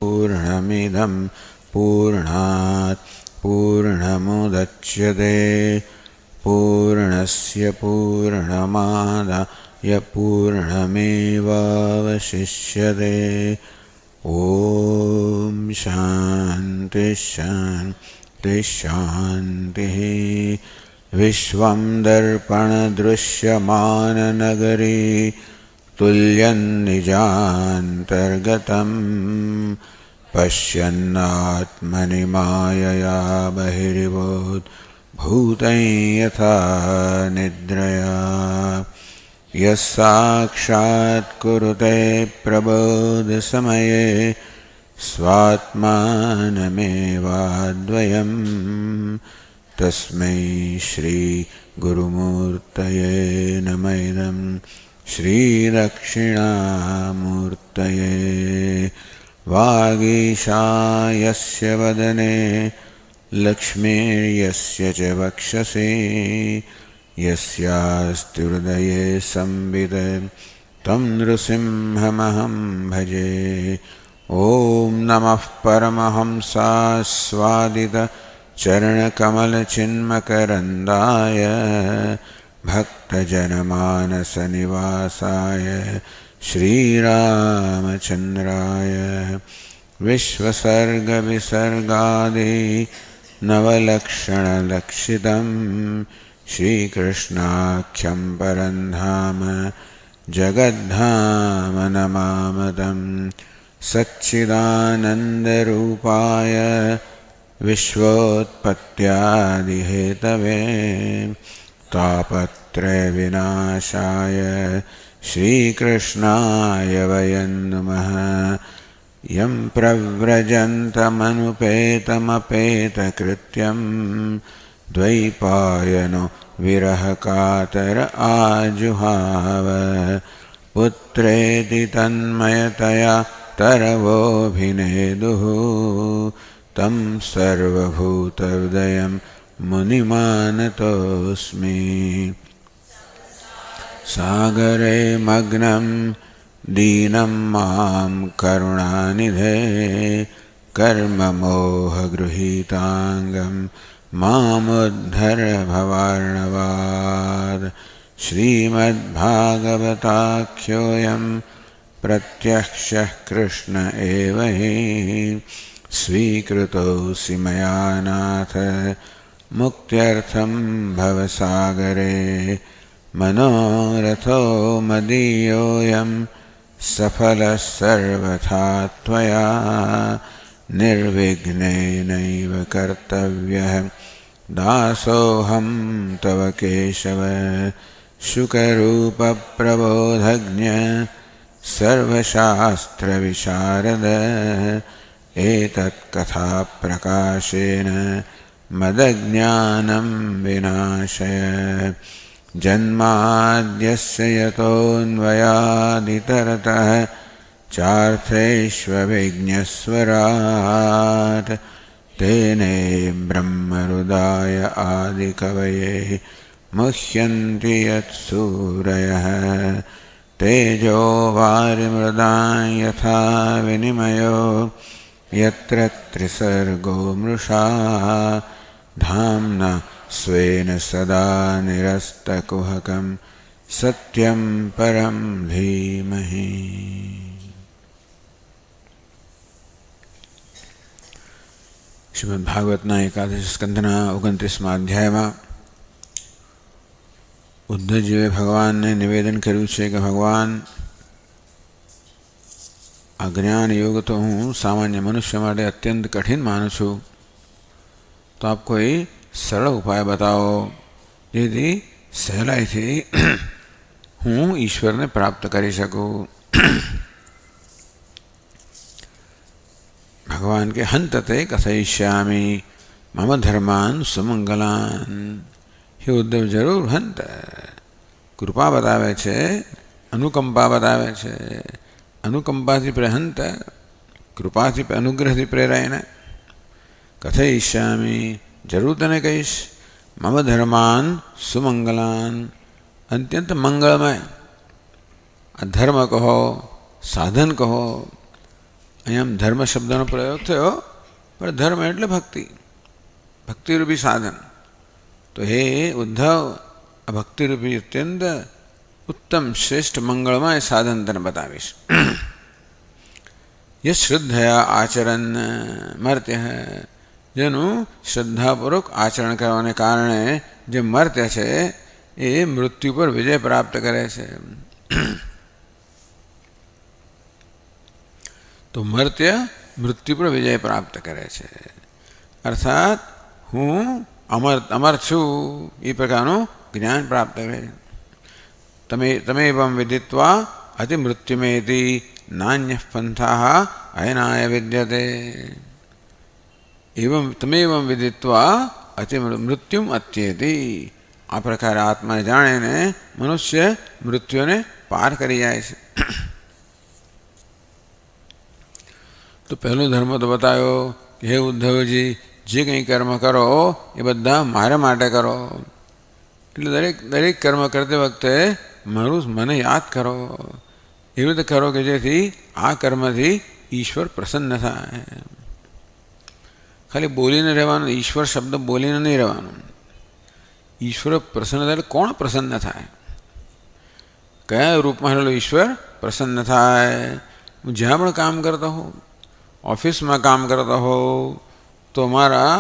पूर्णमिदं पूर्णात् पूर्णमुदच्यते पूर्णस्य पूर्णमादाय पूर्णमेवावशिष्यते। ॐ शान्ति शान्ति शान्तिः। विश्वं दर्पणदृश्यमाननगरी तुल्यन्निजान्तर्गतं पश्यन्नात्मनि मायया बहिर्भूतं यथा निद्रया। यः साक्षात् कुरुते प्रबोधसमये स्वात्मानमेवाद्वयम् तस्मै श्रीगुरुमूर्तये नमः। इदं श्रीदक्षिणामूर्तये। वागीशा यस्य वदने लक्ष्मीर्यस्य च वक्षसि यस्यास्ति हृदये संवित् तं नृसिंहमहं भजे। ॐ नमः परमहंसास्वादित चरणकमलचिन्मकरन्दाय भक्तजनमानसनिवासाय श्रीरामचन्द्राय विश्वसर्गविसर्गादि नवलक्षणलक्षितं श्रीकृष्णाख्यं परन्धाम जगद्धाम नमामतं। सच्चिदानन्दरूपाय विश्वोत्पत्त्यादिहेतवे तापत्रयविनाशाय श्रीकृष्णाय वयं नुमः। यं प्रव्रजन्तमनुपेतमपेतकृत्यं द्वैपायनो विरहकातर आजुहाव पुत्रेति तन्मयतया तरवोऽभिनेदुः तं सर्वभूतहृदयं मुनिमानतोऽस्मि। सागरे मग्नं दीनं मां करुणानिधे कर्ममोहगृहीताङ्गं मामुद्धर भवार्णवात्। श्रीमद्भागवताख्योऽयं प्रत्यक्षः कृष्ण एव हि स्वीकृतोऽसि मया नाथ मुक्त्यर्थं भवसागरे। मनोरथो मदीयोऽयं सफलः सर्वथा त्वया निर्विघ्नेनैव कर्तव्यः दासोऽहं तव केशव। शुकरूपप्रबोधज्ञ सर्वशास्त्रविशारद एतत्कथाप्रकाशेन मदज्ञानं विनाशय। जन्माद्यस्य यतोऽन्वयादितरतः चार्थेष्वभिज्ञस्वराट् तेने ब्रह्महृदाय आदिकवये मुह्यन्ति यत्सूरयः। तेजो वारिमृदां यथा विनिमयो यत्र त्रिसर्गो मृषा धाम्ना स्वेन सदा निरस्तकुहकं सत्यं परं धीमहि। શ્રીમદ્ભાગવતના એકાદશ સ્કંધના 29મા અધ્યાયમાં ઉદ્ધવજીએ ભગવાનને નિવેદન કર્યું છે કે ભગવાન, આ જ્ઞાન યોગ તો હું સામાન્ય મનુષ્ય માટે અત્યંત કઠિન માનું છું, તો આપ કોઈ સરળ ઉપાય બતાવો જેથી સહેલાઈથી હું ઈશ્વરને પ્રાપ્ત કરી શકું. ભગવાન કે હંતતે કથયિષ્યામિ મમ ધર્માન સુમંગલાન. હે ઉદ્ધવ, જરૂર હંત, કૃપા બતાવે છે, અનુકંપા બતાવે છે. અનુકંપાથી પ્રહંત, કૃપાથી અનુગ્રહથી પ્રેરાયને કથયિષ્યામિ, જરૂર તને કહીશ. મમ ધર્માન સુમંગલાન, અત્યંત મંગળમય. આ ધર્મ કહો, સાધન કહો, અહીંયા ધર્મ શબ્દનો પ્રયોગ થયો, પણ ધર્મ એટલે ભક્તિ, ભક્તિરૂપી સાધન. તો હે ઉદ્ધવ, આ ભક્તિરૂપી અત્યંત ઉત્તમ શ્રેષ્ઠ મંગળમય સાધન તને બતાવીશ. યશ શ્રદ્ધયા આચરણ મર્ત્ય, જેનું શ્રદ્ધાપૂર્વક આચરણ કરવાને કારણે જે મર્ત્ય છે એ મૃત્યુ પર વિજય પ્રાપ્ત કરે છે. તો મર્ત્ય મૃત્યુ પર વિજય પ્રાપ્ત કરે છે, અર્થાત હું અમર છું એ પ્રકારનું જ્ઞાન પ્રાપ્ત કરે. તમે એવં વિદિત્વા અતિ મૃત્યુમેતિ નાન્ય પંથા અયનાય વિદ્યતે. તમે એવં વિદિત્વા અતિ મૃત્યુમ અત્યેતિ. આ પ્રકારે આત્માને જાણીને મનુષ્ય મૃત્યુને પાર કરી જાય છે. તો પહેલો ધર્મ તો બતાવ્યો કે હે ઉદ્ધવજી, જે કંઈ કર્મ કરો એ બધા મારા માટે કરો. એટલે દરેક કર્મ કરતી વખતે મને યાદ કરો. એવી રીતે કરો કે જેથી આ કર્મથી ઈશ્વર પ્રસન્ન થાય. ખાલી બોલીને રહેવાનું, ઈશ્વર શબ્દ બોલીને નહીં રહેવાનું. ઈશ્વર પ્રસન્ન થાય એટલે કોણ પ્રસન્ન થાય? કયા રૂપમાં રહેલો ઈશ્વર પ્રસન્ન થાય? હું જ્યાં પણ કામ કરતો હોઉં, ઓફિસમાં કામ કરતો હોઉં, તો મારા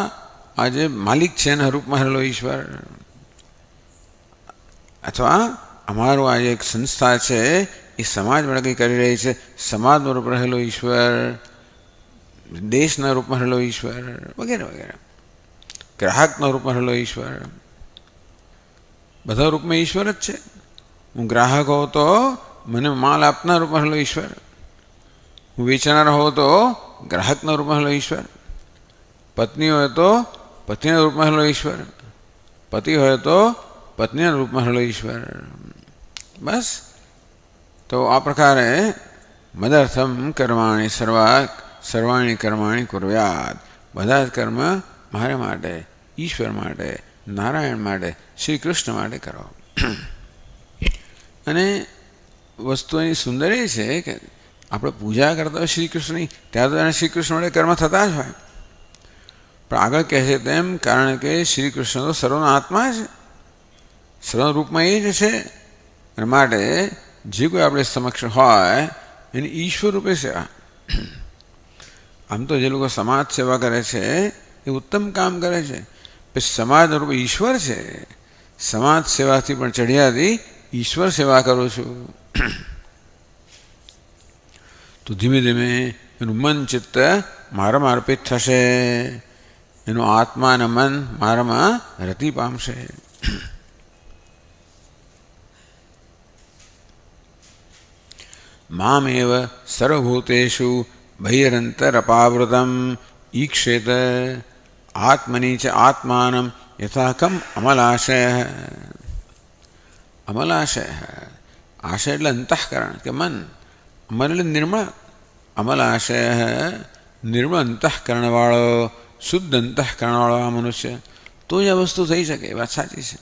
આ જે માલિક છે એના રૂપમાં રહેલો ઈશ્વર, અથવા અમારું આ એક સંસ્થા છે એ સમાજ માટે કંઈ કરી રહી છે, સમાજના રૂપ રહેલો ઈશ્વર, દેશના રૂપમાં રહેલો ઈશ્વર, વગેરે વગેરે, ગ્રાહકના રૂપમાં રહેલો ઈશ્વર, બધા રૂપમાં ઈશ્વર જ છે. હું ગ્રાહક હોઉં તો મને માલ આપનાર રૂપમાં રહેલો ઈશ્વર, હું વેચનાર હોઉં તો ગ્રાહકના રૂપમાં રહેલો ઈશ્વર, પત્ની હોય તો પતિના રૂપમાં રહેલો ઈશ્વર, પતિ હોય તો પત્નીના રૂપમાં રહેલો ઈશ્વર. બસ. તો આ પ્રકારે મદર્થમ કર્માણી સર્વાણી કર્માણી કુર્યાત. બધા જ કર્મ મારા માટે, ઈશ્વર માટે, નારાયણ માટે, શ્રી કૃષ્ણ માટે કરો. અને વસ્તુની સુંદર એ છે કે આપણે પૂજા કરતા હોય શ્રી કૃષ્ણની, ત્યારે તો એને શ્રી કૃષ્ણ માટે કર્મ થતા જ હોય. પણ આગળ કહે છે તેમ, કારણ કે શ્રી કૃષ્ણ તો સર્વનો આત્મા છે, સર્વ રૂપમાં એ જ છે. અને માટે જે કોઈ આપણે સમક્ષ હોય એની ઈશ્વર રૂપે સેવા. આમ તો જે લોકો સમાજ સેવા કરે છે એ ઉત્તમ કામ કરે છે, પછી સમાજના રૂપે ઈશ્વર છે. સમાજ સેવાથી પણ ચઢિયાથી ઈશ્વર સેવા કરું છું. તો ધીમે ધીમે એનું મન ચિત્ત મારામાં અર્પિત થશે, એનું આત્મા અને મન મારામાં રતિ પામશે. મામેવ સર્વભૂતેષુ બહિરંતર અપાવૃતમ ઈક્ષેત આત્મની ચ આત્માનમ યથાકમ અમલાશય. અમલાશય, આશય એટલે અંતઃકરણ કે મન, અમલ એટલે નિર્મળ, અમલાશય નિર્મળ અંતઃકરણવાળો, શુદ્ધ અંતઃકરણવાળો આ મનુષ્ય, તો જ આ વસ્તુ થઈ શકે. એ વાત સાચી છે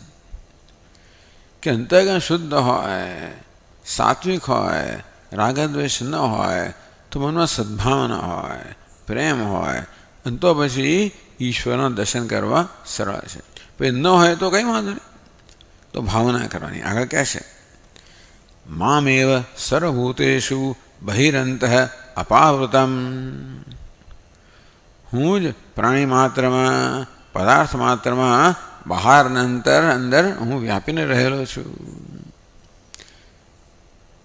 કે અંતઃકરણ શુદ્ધ હોય, સાત્વિક હોય, રાગદ્વેષ ન હોય, તો મનમાં સદ્ભાવના હોય, પ્રેમ હોય, અને તો પછી ઈશ્વરના દર્શન કરવા સરળ છે. પછી ન હોય તો કંઈ વાંધો નહીં, તો ભાવના કરવાની. આગળ કહેશે મામેવ સર્વભૂતેષુ બહિરંતઃ અપાવૃતમ. હું જ પ્રાણી માત્રમાં, પદાર્થ માત્રમાં, બહાર અંદર હું વ્યાપીને રહેલો છું.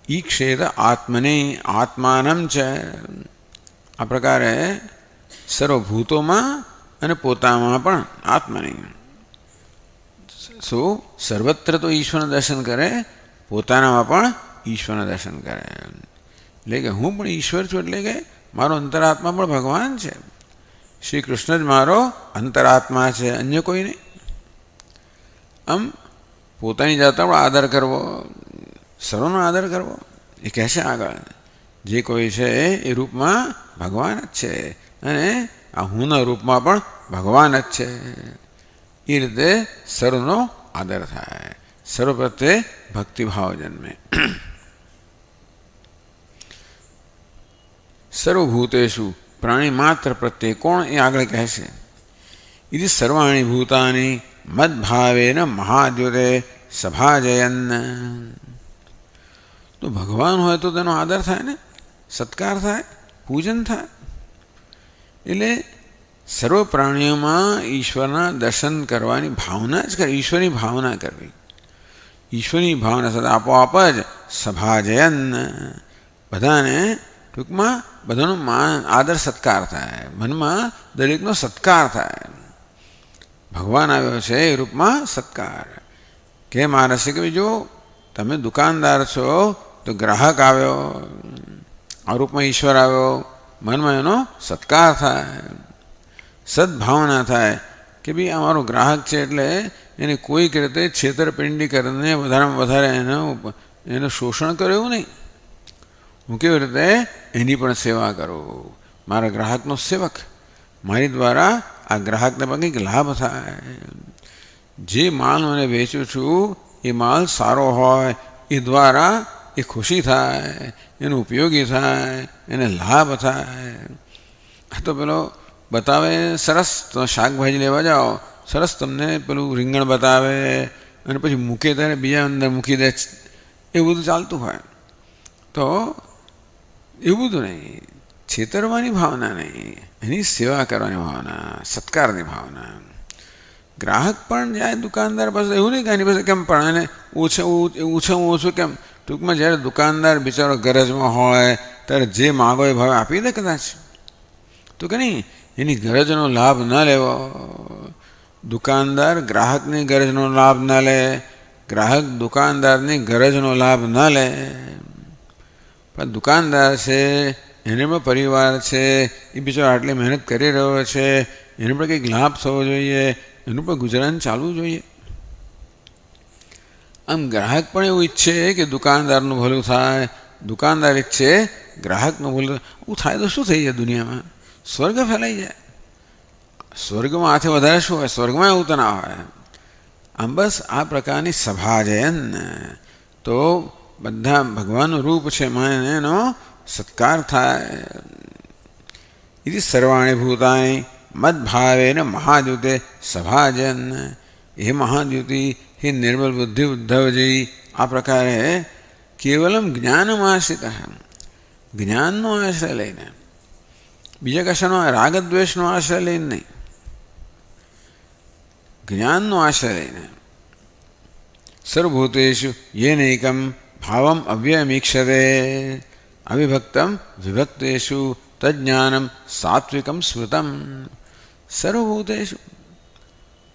ઈક્ષેત આત્મને આત્માનમ છે. આ પ્રકારે સર્વભૂતોમાં અને પોતામાં પણ આત્મની. શું સર્વત્ર તો ઈશ્વરના દર્શન કરે, પોતાનામાં પણ ઈશ્વરના દર્શન કરે. એટલે કે હું પણ ઈશ્વર છું, એટલે કે મારો અંતરાત્મા પણ ભગવાન છે. શ્રી કૃષ્ણ જ મારો અંતરાત્મા છે, અન્ય કોઈ નહીં. આમ પોતાની જાતનો પણ આદર કરવો, સર્વનો આદર કરવો. એ કહેશે આગળ, જે કોઈ છે એ રૂપમાં ભગવાન જ છે, અને આ હુંના રૂપમાં પણ ભગવાન જ છે. એ રીતે સર્વનો આદર થાય, સર્વ પ્રત્યે ભક્તિભાવ જન્મે. સર્વભૂતેષુ પ્રાણી માત્ર પ્રત્યે કોણ એ આગળ કહેશે. ઇતિ સર્વાણી ભૂતાની મદભાવેન મહાદ્યુતે સભાજયન. તો ભગવાન હોય તો તેનો આદર થાય ને, સત્કાર થાય, પૂજન થાય. એટલે સર્વ પ્રાણીઓમાં ઈશ્વરના દર્શન કરવાની ભાવના જ કરવી, ઈશ્વરની ભાવના કરવી. ઈશ્વરની ભાવના સાથે આપોઆપ જ સભાજયન, બધાને ટૂંકમાં બધાનો માન આદર સત્કાર થાય, મનમાં દરેકનો સત્કાર થાય. ભગવાન આવ્યો છે એ રૂપમાં સત્કાર. કેમ આ રસે કે જો તમે દુકાનદાર છો તો ગ્રાહક આવ્યો, આ રૂપમાં ઈશ્વર આવ્યો, મનમાં એનો સત્કાર થાય, સદભાવના થાય કે ભાઈ અમારો ગ્રાહક છે એટલે એને કોઈક રીતે છેતરપિંડી કરીને વધારેમાં વધારે એનું શોષણ કરે એવું નહીં. હું કેવી રીતે એની પણ સેવા કરું, મારા ગ્રાહકનો સેવક, મારી દ્વારા આ ગ્રાહકને પણ કંઈક લાભ થાય. જે માલ મને વેચું છું એ માલ સારો હોય, એ દ્વારા એ ખુશી થાય, એનો ઉપયોગી થાય, એને લાભ થાય. આ તો પેલો બતાવે સરસ, તમે શાકભાજી લેવા જાઓ, સરસ તમને પેલું રીંગણ બતાવે અને પછી મૂકે ત્યારે બીજા અંદર મૂકી દે, એવું બધું ચાલતું હોય. તો એવું બધું નહીં, છેતરવાની ભાવના નહીં, એની સેવા કરવાની ભાવના, સત્કારની ભાવના. ગ્રાહક પણ જાય દુકાનદાર પાસે, એવું નહીં કે એની પાસે કેમ પણ એને ઓછામાં ઓછું કેમ, ટૂંકમાં જ્યારે દુકાનદાર બિચારો ગરજમાં હોય ત્યારે જે માગો એ ભાવે આપી દે કદાચ, તો કે નહીં એની ગરજનો લાભ ન લેવો. દુકાનદાર ગ્રાહકની ગરજનો લાભ ન લે, ગ્રાહક દુકાનદારની ગરજનો લાભ ન લે. પણ દુકાનદાર છે, એને પણ પરિવાર છે, એ બિચારો આટલી મહેનત કરી રહ્યો છે, એને પણ કંઈક લાભ થવો જોઈએ, એનું પણ ગુજરાન ચાલવું જોઈએ. આમ ગ્રાહક પણ એવું ઈચ્છે કે દુકાનદારનું ભલું થાય, દુકાનદાર ઈચ્છે ગ્રાહકનું ભલું થાય. એવું થાય તો શું થઈ જાય દુનિયામાં? સ્વર્ગ ફેલાઈ જાય. સ્વર્ગમાં આથી વધારે શું હોય? સ્વર્ગમાં એવું તો ના હોય. આમ બસ આ પ્રકારની સભા છે તો બધા ભગવાનનું રૂપ છે, મને એનો સત્કાર થાય. ઇતિ સર્વાણી ભૂતાની મદભાવેન મહાદ્યુતે સભાજન. હે મહાદ્યુતિ, હે નિર્મલ બુદ્ધિ ઉદ્ધવજી, આ પ્રકારે કેવલમ જ્ઞાનમાશ્રિત, જ્ઞાનનો આશ્રય લઈને, બીજા કશાનો રાગદ્વેષનો આશ્રય લઈને નહીં, જ્ઞાનનો આશ્રય લઈને. સર્વભૂતેષુ યેનૈકમ ભાવમ અવ્યયમીક્ષતે અવિભક્તમ વિભક્તેષુ તજ્ઞાનમ સાત્વિકમ સ્મૃતમ. સર્વભૂતેષુ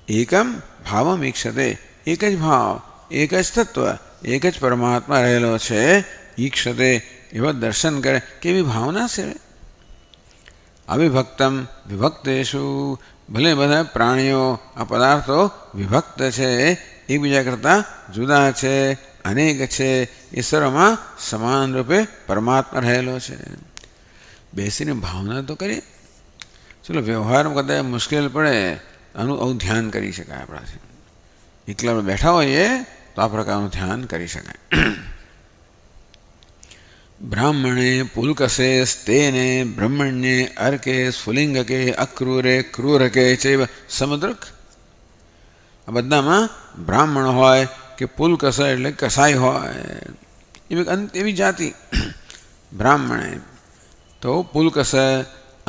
એકમ ભાવમ ઈક્ષતે, એક જ ભાવ, એક જ તત્વ, એક જ પરમાત્મા રહેલો છે. ઈક્ષતે એવા દર્શન કરે, કેવી ભાવના છે. અવિભક્તમ વિભક્તેષુ, ભલે બધા પ્રાણીઓ આ પદાર્થો વિભક્ત છે, એકબીજા કરતાં જુદા છે, અનેક છે, એ સર્વમાં સમાન રૂપે પરમાત્મા રહેલો છે. બેસીને ભાવના તો કરીએ. ચલો વ્યવહારમાં કદાચ મુશ્કેલ પડે, આવું ધ્યાન કરી શકાય આપણાથી. એકલા બેઠા હોઈએ તો આ પ્રકારનું ધ્યાન કરી શકાય. બ્રાહ્મણે પુલકસે સ્તેને બ્રહ્મણ્યે અર્કે સ્ફુલિંગકે અક્રૂરે ક્રૂરકે ચૈવ સમુદ્રક. આ બધામાં બ્રાહ્મણ હોય કે પુલકસ એટલે કસાઈ હોય, એવી જાતિ બ્રાહ્મણે. તો પુલકસ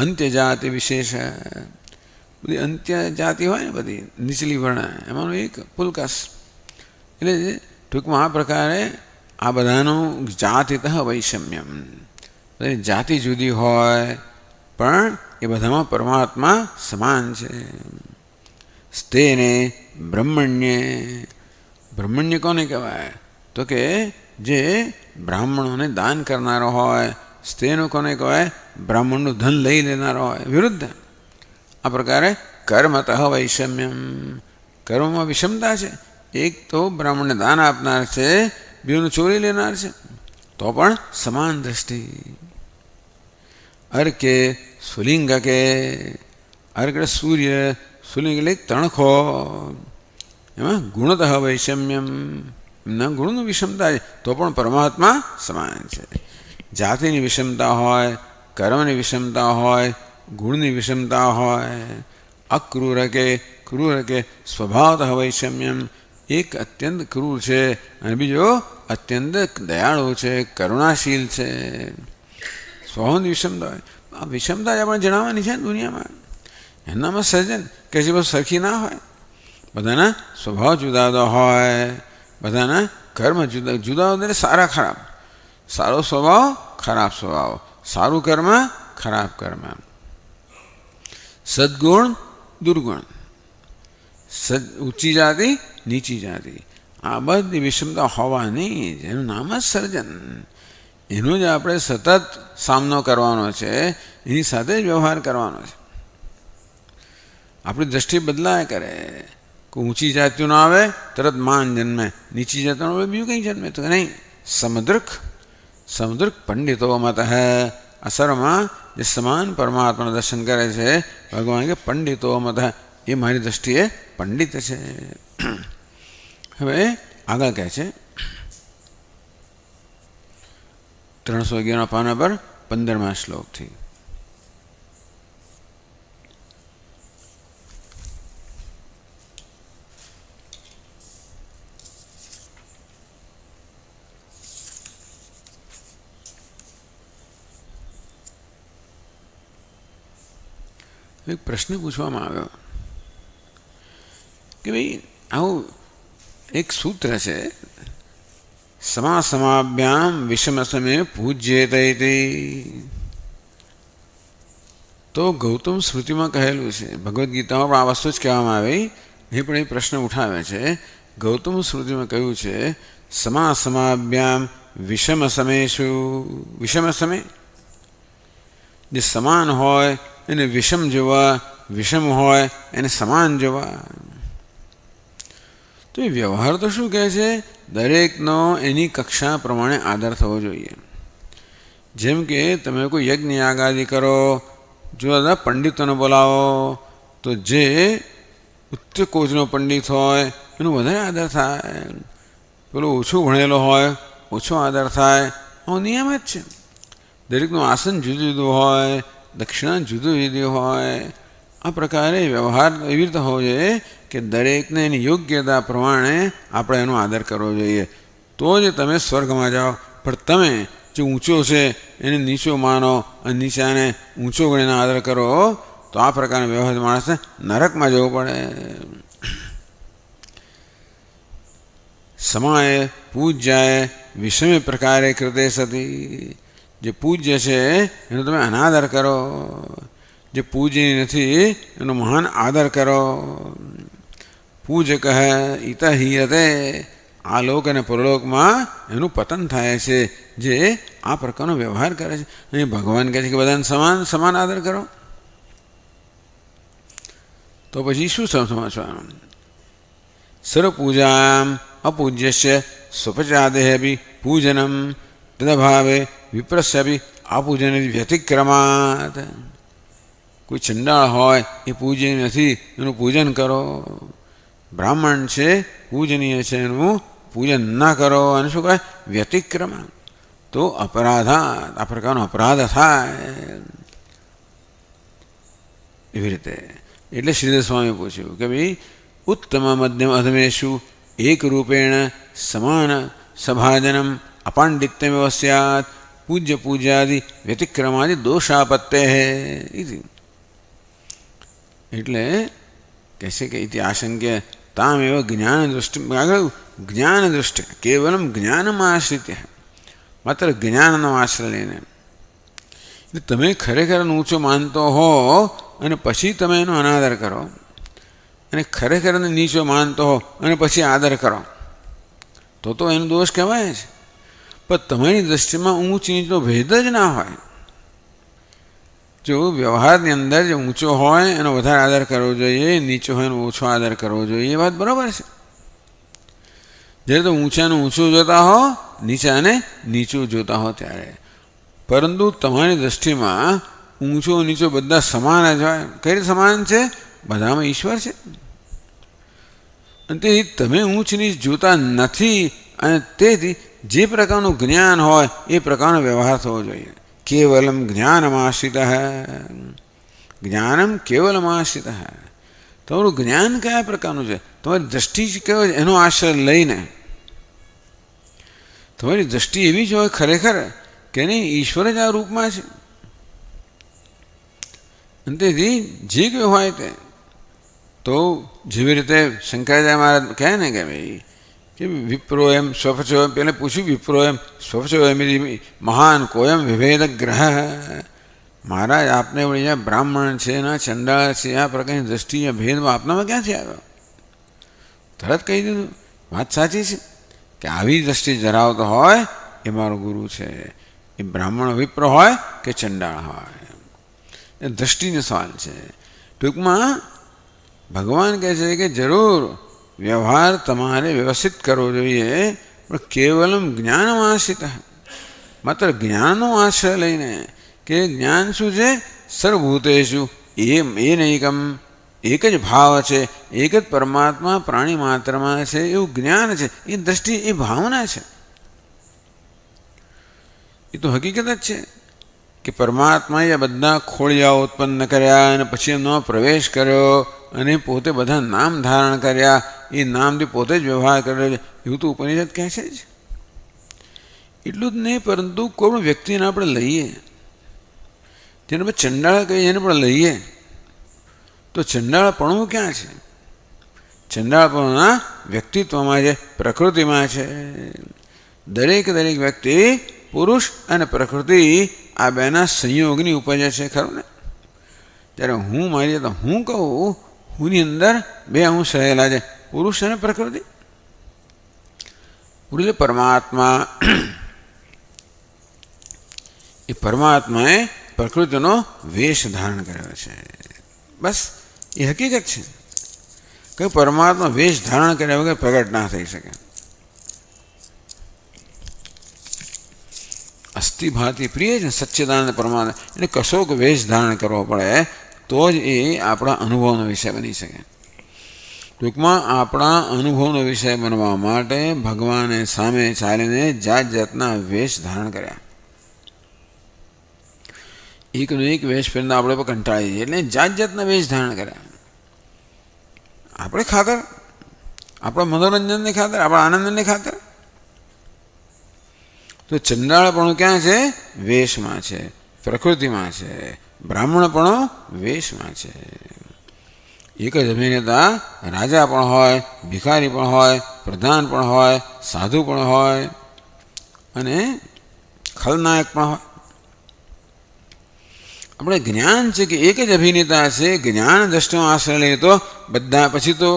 અંત્ય જાતિ વિશેષ, બધી અંત્ય જાતિ હોય ને, બધી નીચલી વર્ણ, એમાંનું એક પુલકસ. એટલે ટૂંકમાં આ પ્રકારે આ બધાનું જાતિતઃ વૈષમ્યમ, જાતિ જુદી હોય પણ એ બધામાં પરમાત્મા સમાન છે. સ્તેને બ્રહ્મણ્ય, બ્રહ્મણ્ય કોને કહેવાય? તો કે જે બ્રાહ્મણોને દાન કરનારો હોય. સ્તેનું કોને કહેવાય? બ્રાહ્મણનું ધન લઈ લેનારો હોય, વિરુદ્ધ. આ પ્રકારે કર્મતઃ વૈષમ્યમ, કર્મમાં વિષમતા છે. એક તો બ્રાહ્મણને દાન આપનાર છે, બીજું ચોરી લેનાર છે, તો પણ સમાન દ્રષ્ટિ. અર્કે સ્ફુલિંગકે, અર્ક એટલે સૂર્ય, સ્ફુલિંગ એટલે તણખો. એમાં ગુણતઃ વૈષમ્યમ, એમના ગુણનું વિષમતા છે, તો પણ પરમાત્મા સમાન છે. જાતિની વિષમતા હોય કર્મની વિષમતા હોય, ગુણની વિષમતા હોય, અક્રૂર કે ક્રૂર કે સ્વભાવતઃ વૈષમ્યમ, એક અત્યંત ક્રૂર છે અને બીજો અત્યંત દયાળુ છે, કરુણાશીલ છે. સ્વભાવની વિષમતા હોય, આ વિષમતા જ આપણે જણાવવાની છે ને દુનિયામાં. એનામાં સર્જન કે જે બસ સરખી ના હોય, બધાના સ્વભાવ જુદા જુદા હોય, બધાના કર્મ જુદા જુદા એટલે સારા ખરાબ, સારો સ્વભાવ ખરાબ સ્વભાવ, સારું કર્મ ખરાબ કર્મ, સદગુણ દુર્ગુણ, ઊંચી જાતિ નીચી જાતિ, આ બધી વિષમતા હોવાની જ એનું નામ જ સર્જન. એનો જ આપણે સતત સામનો કરવાનો છે, એની સાથે જ વ્યવહાર કરવાનો છે. આપણી દ્રષ્ટિ બદલાય કરે. કોઈ ઊંચી જાતિનો આવે તરત માન જન્મે, નીચી જાતિનો આવે બીજું કંઈ જન્મે તો નહીં. સમુદ્રક પંડિતો મત હૈ. અસરમાં જે સમાન પરમાત્માનું દર્શન કરે છે ભગવાન કે પંડિતો મત હૈ, એ મારી દ્રષ્ટિએ પંડિત છે. હવે આગળ કહે છે 311 પાના પર 15મા શ્લોકથી. એક પ્રશ્ન પૂછવામાં આવ્યો કે ભાઈ આવું એક સૂત્ર છે, સમાસમાભ્યામ વિષમ સમય પૂજ્યેત ઇતિ. તો ગૌતમ સ્મૃતિમાં કહેલું છે, ભગવદ્ ગીતામાં પણ આ વસ્તુ જ કહેવામાં આવી. એ પણ એ પ્રશ્ન ઉઠાવે છે. ગૌતમ સ્મૃતિમાં કહ્યું છે સમાસમાભ્યામ વિષમ સમયેષુ. વિષમ સમય જે સમાન હોય એને વિષમ જોવા, વિષમ હોય એને સમાન જોવા. તો એ વ્યવહાર તો શું કહે છે, દરેકનો એની કક્ષા પ્રમાણે આદર થવો જોઈએ. જેમ કે તમે કોઈ યજ્ઞ યાગાદિ કરો, જો દાદા પંડિતોને બોલાવો તો જે ઉચ્ચ કોચનો પંડિત હોય એનો વધારે આદર થાય, પેલો ઓછો ભણેલો હોય ઓછો આદર થાય. આવો નિયમ જ છે. દરેકનું આસન જુદું જુદું હોય, દક્ષિણા જુદું જુદું હોય. આ પ્રકારે વ્યવહાર એવી રીતે હોવો જોઈએ કે દરેકને એની યોગ્યતા પ્રમાણે આપણે એનો આદર કરવો જોઈએ. તો જ તમે સ્વર્ગમાં જાઓ. પણ તમે જે ઊંચો છે એને નીચો માનો અને નીચાને ઊંચો ગણીને આદર કરો તો આ પ્રકારના વ્યવહાર માણસને નરકમાં જવું પડે. સમાય પૂજ્યાય વિષમે પ્રકારે કૃતે સતી. જે પૂજ્ય છે એનો તમે અનાદર કરો, જે પૂજ્ય નથી એનો મહાન આદર કરો. પૂજક ઈત હીયતે. આ લોક અને પરલોકમાં એનું પતન થાય છે જે આ પ્રકારનો વ્યવહાર કરે છે. અહીં ભગવાન કહે છે કે બધાને સમાન આદર કરો. તો પછી શું સમજવાનું? સર્વપૂજામ અપૂજ્યસ્ય સ્વપચાદેહી પૂજનમ તદભાવે વિપ્રસ્યપી આપૂજન વ્યતિક્રમાત. કોઈ ચંડાળ હોય એ પૂજ્ય નથી એનું પૂજન કરો. બ્રાહ્મણ છે પૂજનીય છે એનું પૂજન ના કરો. અને શું કહે? વ્યતિક્રમ. તો અપરાધા, આ પ્રકારનો અપરાધ થાય. એવી રીતે એટલે શ્રીધર સ્વામી પૂછ્યું કે ભાઈ ઉત્તમ મધ્યમ અધમેશુ એક રૂપેણ સમાન સભાજનમ અપાંડિત્યમ સ્યાત પૂજ્ય પૂજાદિ વ્યતિક્રમાદિ દોષાપત્તે. એટલે કહે છે કે ઇતિ આશંક્ય તામ એવ જ્ઞાન દૃષ્ટિ. આગળ જ્ઞાન દૃષ્ટિ કેવલમ જ્ઞાનમાં આશ્રિત્ય, માત્ર જ્ઞાનનો આશ્રય લઈને. એટલે તમે ખરેખર ઊંચો માનતો હો અને પછી તમે એનો અનાદર કરો, અને ખરેખર નીચો માનતો હો અને પછી આદર કરો તો એનો દોષ કહેવાય છે. પણ તમારી દૃષ્ટિમાં ઊંચ નીચનો ભેદ જ ના હોય. જો વ્યવહારની અંદર જે ઊંચો હોય એનો વધારે આદર કરવો જોઈએ, નીચો હોય એનો ઓછો આદર કરવો જોઈએ, એ વાત બરાબર છે. જ્યારે તો ઊંચાને ઊંચું જોતા હો, નીચાને નીચું જોતા હો ત્યારે. પરંતુ તમારી દૃષ્ટિમાં ઊંચો નીચો બધા સમાન જ હોય. કઈ રીતે સમાન છે? બધામાં ઈશ્વર છે. અને તેથી તમે ઊંચ નીચ જોતા નથી, અને તેથી જે પ્રકારનું જ્ઞાન હોય એ પ્રકારનો વ્યવહાર થવો જોઈએ. કેવલમ જ્ઞાનમાશ્રિત. જ્ઞાનમ કેવલમાશ્રિત. તમારું જ્ઞાન કયા પ્રકારનું છે? તમારી દ્રષ્ટિ કેવો છે એનો આશ્રય લઈને. તમારી દ્રષ્ટિ એવી જ હોય ખરેખર કે નહીં ઈશ્વર જ આ રૂપમાં છે. અને તેથી જે કંઈ હોય તે તો જેવી રીતે શંકરાચાર્ય મહારાજ કહે ને કે ભાઈ કે વિપ્રો એમ સ્વપચો એમ પહેલાં પૂછ્યું વિપ્રો એમ સ્વપચો એમ મહાન કોયમ વિભેદ ગ્રહ. મહારાજ આપને વળી બ્રાહ્મણ છે ના ચંડાળ છે આ પ્રકારની દ્રષ્ટિ ભેદમાં આપનામાં ક્યાંથી આવ્યો? તરત કહી દીધું વાત સાચી છે કે આવી દ્રષ્ટિ ધરાવતો હોય એ મારો ગુરુ છે. એ બ્રાહ્મણ વિપ્ર હોય કે ચંડાળ હોય, એ દ્રષ્ટિનો સવાલ છે. ટૂંકમાં ભગવાન કહે છે કે જરૂર વ્યવહાર તમારે વ્યવસ્થિત કરવો જોઈએ, પણ કેવલમ જ્ઞાનમાશ્રિત. માત્ર જ્ઞાનનો આશ્રય લઈને કે જ્ઞાન શું છે? સર્વભૂતેષુ એકમ, એક જ ભાવ છે, એક જ પરમાત્મા પ્રાણી માત્રમાં છે એવું જ્ઞાન છે. એ દ્રષ્ટિ એ ભાવના છે. એ તો હકીકત જ છે કે પરમાત્માએ આ બધા ખોળિયાઓ ઉત્પન્ન કર્યા અને પછી એમનો પ્રવેશ કર્યો અને પોતે બધા નામ ધારણ કર્યા, એ નામથી પોતે જ વ્યવહાર કર્યો છે એવું તો ઉપનિષદ કહે છે જ. એટલું જ નહીં, પરંતુ કોઈ પણ વ્યક્તિને આપણે લઈએ, જેને આપણે ચંડાળ કહીએ એને પણ લઈએ, તો ચંડાળપણું ક્યાં છે? ચંડાળપણુંના વ્યક્તિત્વમાં છે, પ્રકૃતિમાં છે. દરેક વ્યક્તિ પુરુષ અને પ્રકૃતિ આ બેના સંયોગની ઉપજ છે, ખરું ને? જ્યારે હું મારી તો હું કહું હુંની અંદર બે અંશ રહેલા છે, પુરુષ અને પ્રકૃતિ. પુરુષ પરમાત્મા, એ પરમાત્માએ પ્રકૃતિનો વેશ ધારણ કર્યો છે. બસ એ હકીકત છે કે પરમાત્મા વેશ ધારણ કર્યા વગર પ્રગટ ના થઈ શકે. અસ્થિ ભાતિ પ્રિય છે સચ્ચિદાનંદ પરમાત્મા, એટલે કશોક વેશ ધારણ કરવો પડે તો જ એ આપણા અનુભવનો વિષય બની શકે. ટૂંકમાં આપણા અનુભવનો વિષય બનવા માટે ભગવાને સામે ચાલીને જાત જાતના વેશ ધારણ કર્યા. એકનો એક વેશ પહેરતા આપણે પણ કંટાળી જઈએ, એટલે જાત જાતના વેશ ધારણ કર્યા. આપણે ખાતર, આપણા મનોરંજનને ખાતર, આપણા આનંદને ખાતર. તો ચંડાળપણું ક્યાં છે? વેશમાં છે, પ્રકૃતિમાં છે. બ્રાહ્મણપણું વેશમાં છે. એક જ અભિનેતા રાજા પણ હોય, ભિખારી પણ હોય, પ્રધાન પણ હોય, સાધુ પણ હોય અને ખલનાયક પણ હોય. આપણે જ્ઞાન છે કે એક જ અભિનેતા છે. જ્ઞાન દ્રષ્ટિનો આશ્રય લઈએ તો બધા, પછી તો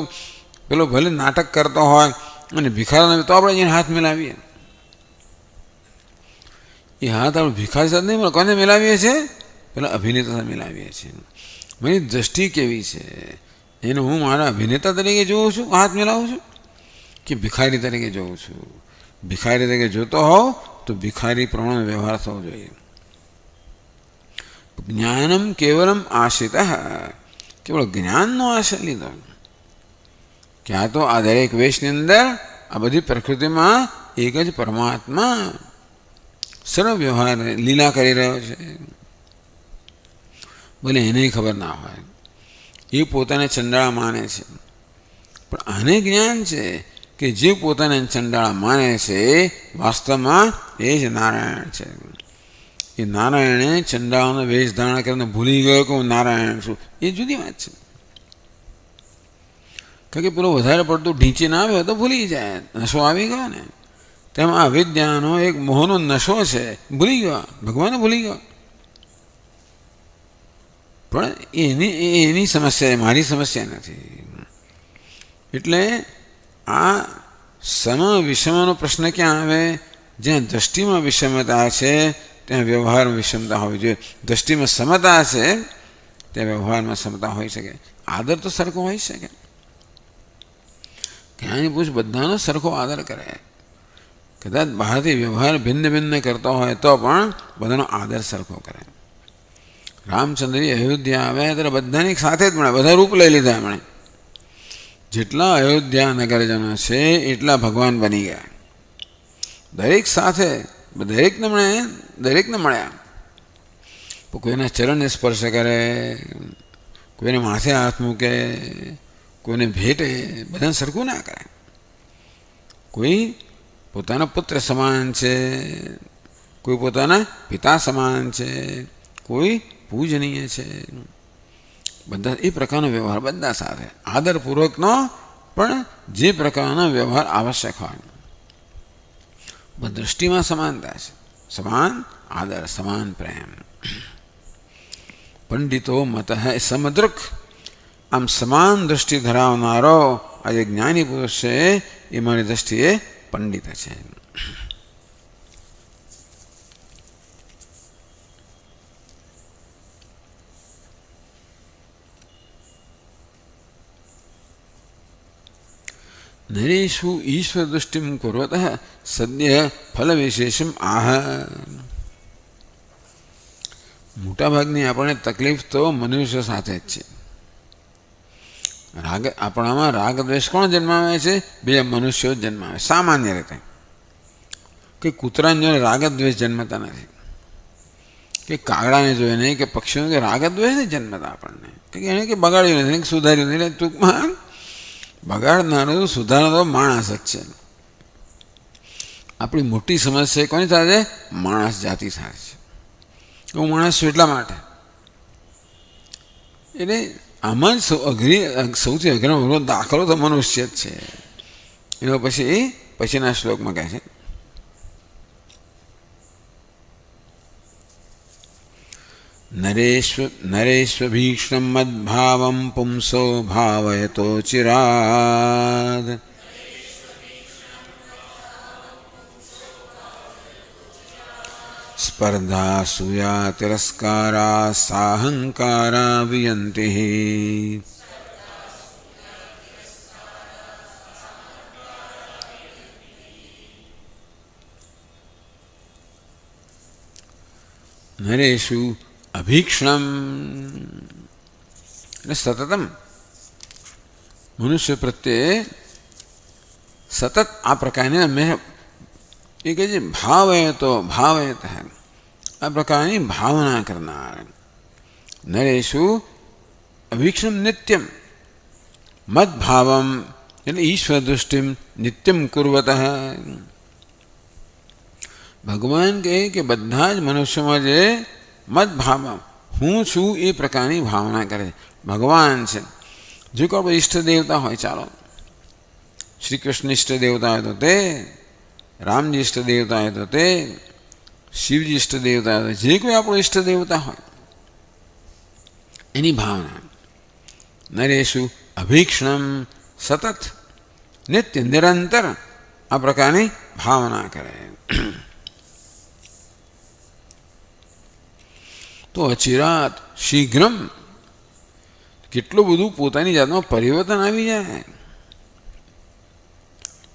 પેલો ભલે નાટક કરતો હોય અને ભિખારીનો તો આપણે એને હાથ મિલાવીએ. એ હાથ આપણે ભિખારી સાથે નહીં, કોને મિલાવીએ છીએ? પેલા અભિનેતા સાથે મિલાવીએ છીએ. મારી દ્રષ્ટિ કેવી છે એને હું મારા અભિનેતા તરીકે જોઉં છું, હાથ મિલાવું છું, કે ભિખારી તરીકે જોઉં છું? ભિખારી તરીકે જોતો હોવ તો ભિખારી પ્રમાણે વ્યવહાર થવો જોઈએ. જ્ઞાનમ કેવલમ આશ્રિત, કેવળ જ્ઞાનનો આશ્રય લીધો કે આ તો આ દરેક વેશની અંદર આ બધી પ્રકૃતિમાં એક જ પરમાત્મા સર્વ વ્યવહાર લીલા કરી રહ્યો છે. ભલે એને ખબર ના હોય, એ પોતાને ચંડાળા માને છે, પણ આને જ્ઞાન છે કે જે પોતાને ચંડાળા માને છે વાસ્તવમાં એ જ નારાયણ છે. એ નારાયણે ચંડાળાનો વેશ ધારણ કરીને ભૂલી ગયો કે હું નારાયણ છું, એ જુદી વાત છે. કારણ કે પેલો વધારે પડતું ઢીંચી ના આવ્યો તો ભૂલી જાય, નશો આવી ગયો ને. તેમાં આ વિદ્યાનો એક મોહનો નશો છે, ભૂલી ગયો, ભગવાને ભૂલી ગયો. પણ એની સમસ્યા, મારી સમસ્યા નથી. એટલે આ સમ વિષમનો પ્રશ્ન ક્યાં આવે? જ્યાં દ્રષ્ટિમાં વિષમતા છે ત્યાં વ્યવહારમાં વિષમતા હોવી જોઈએ. દ્રષ્ટિમાં સમતા છે ત્યાં વ્યવહારમાં સમતા હોઈ શકે. આદર તો સરખો હોઈ શકે. ક્યાંય પૂછ બધાનો સરખો આદર કરે. કદાચ બહારથી વ્યવહાર ભિન્ન ભિન્ન કરતો હોય તો પણ બધાનો આદર સરખો કરે. રામચંદ્રી અયોધ્યા આવ્યા ત્યારે બધાની સાથે જ મળે, બધા રૂપ લઈ લીધા એમણે. જેટલા અયોધ્યા નગરજનો છે એટલા ભગવાન બની ગયા. દરેક સાથે દરેકને મળ્યા. કોઈના ચરણને સ્પર્શ કરે, કોઈને માથે હાથ મૂકે, કોઈને ભેટે, બધાને સરખું ના કરે. કોઈ પોતાના પુત્ર સમાન છે, કોઈ પોતાના પિતા સમાન છે, કોઈ પૂજનીય છે. બધા એ પ્રકારનો વ્યવહાર બધા સાથે આદરપૂર્વકનો, પણ જે પ્રકારનો વ્યવહાર આવશ્યક હોય. દૃષ્ટિમાં સમાનતા છે, સમાન આદર, સમાન પ્રેમ. પંડિતો મત સમદૃક, આમ સમાન દૃષ્ટિ ધરાવનારો આ જે જ્ઞાની પુરુષ છે એ મારી દૃષ્ટિએ પંડિત છે. નરેશુ ઈશ્વર દૃષ્ટિમ કુર્વત સદ્ય ફલ વિશેષમ આહ. મોટાભાગની આપણને તકલીફ તો મનુષ્ય સાથે જ છે. આપણામાં રાગ દ્વેષ કોણ જન્માવે છે? બે મનુષ્યો જ જન્માવે સામાન્ય રીતે. કે કૂતરાને જોઈને રાગ દ્વેષ જન્મતા નથી, કે કાગડાને જોઈને નહીં, કે પક્ષીઓને કે રાગ દ્વેષ નહીં જન્મતા આપણને. કે એને કે બગાડ્યું નથી, કે સુધાર્યું નથી. એટલે ટૂંકમાં બગાડનારું સુધારનારો માણસ જ છે. આપણી મોટી સમસ્યા કોની સાથે? માણસ જાતિ સાથે છે. હું માણસ છું એટલા માટે. એટલે આમાં જ સૌથી અઘરો દાખલો તો મનુષ્ય જ છે. એનો પછીના શ્લોકમાં કહે છે, નરેશ્વભીક્ષ્ણમ મદ્ભાવમ પુંસો ભાવયતો ચિરાદ. સ્પર્ધા સૂયા તિરસ્કારા સાહંકારા વિયંતિ. નરેશુ અભીક્ષણમ એટલે સતતમ, મનુષ્ય પ્રત્યે સતત આ પ્રકારની અમે એ કહે છે ભાવયત આ પ્રકારની ભાવના કરનાર. નરેશુ અભીક્ષણમ નિત્યમ મદભાવમ એટલે ઈશ્વર દૃષ્ટિમ નિત્યમ કુર્વત. ભગવાન કહે કે બધા જ મનુષ્યોમાં જે મદભાવ હું છું એ પ્રકારની ભાવના કરે. ભગવાન છે. જો કોઈ આપણે ઈષ્ટ દેવતા હોય, ચાલો શ્રી કૃષ્ણ ઈષ્ટ દેવતા હોય તો તે, રામજી ઈષ્ટ દેવતા હોય તો તે, શિવજી ઈષ્ટ દેવતા હોય, જે કોઈ આપણો ઈષ્ટ દેવતા હોય એની ભાવના. નરેશુ અભીક્ષણમ સતત નિત્ય નિરંતર આ પ્રકારની ભાવના કરે. તો અચિરાત શીઘ્રમ કેટલું બધું પોતાની જાતમાં પરિવર્તન આવી જાય.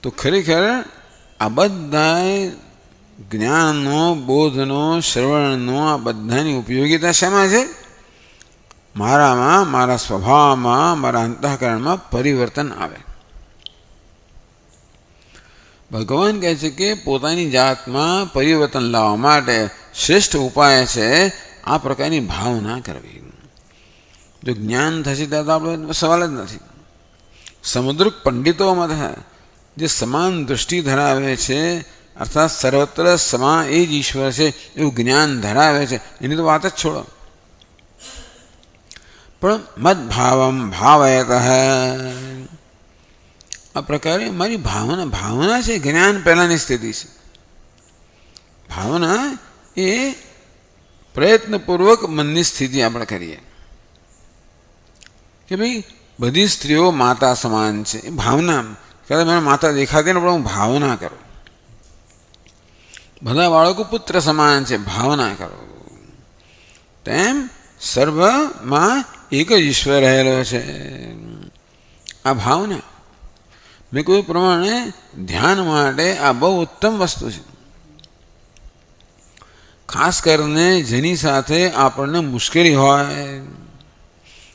તો ખરેખર આ બધા જ્ઞાનનો, બોધનો, શ્રવણનો આ બધાની ઉપયોગીતા શેમાં છે? મારામાં, મારા સ્વભાવમાં, મારા અંતઃકરણમાં પરિવર્તન આવે. ભગવાન કહે છે કે પોતાની જાતમાં પરિવર્તન લાવવા માટે શ્રેષ્ઠ ઉપાય છે આ પ્રકારની ભાવના કરવી. જો જ્ઞાન થશે ત્યારે તો આપણે સવાલ જ નથી. સમુદ્રિક પંડિતો મત જે સમાન દૃષ્ટિ ધરાવે છે, અર્થાત સર્વત્ર સમા એ જ ઈશ્વર છે એવું જ્ઞાન ધરાવે છે, એની તો વાત જ છોડો. પણ મદભાવમ ભાવયત આ પ્રકારે મારી ભાવના છે. જ્ઞાન પહેલાંની સ્થિતિ છે. ભાવના એ પ્રયત્નપૂર્વક મનની સ્થિતિ આપણે કરીએ કે ભાઈ બધી સ્ત્રીઓ માતા સમાન છે. એ ભાવના, કદાચ મને માતા દેખાતી ને પણ હું ભાવના કરું. બધા બાળકો પુત્ર સમાન છે, ભાવના કરો. તેમ સર્વમાં એક જ ઈશ્વર રહેલો છે. આ ભાવના મેં કોઈ પ્રમાણે ધ્યાન માટે આ બહુ ઉત્તમ વસ્તુ છે. ખાસ કરીને જેની સાથે આપણને મુશ્કેલી હોય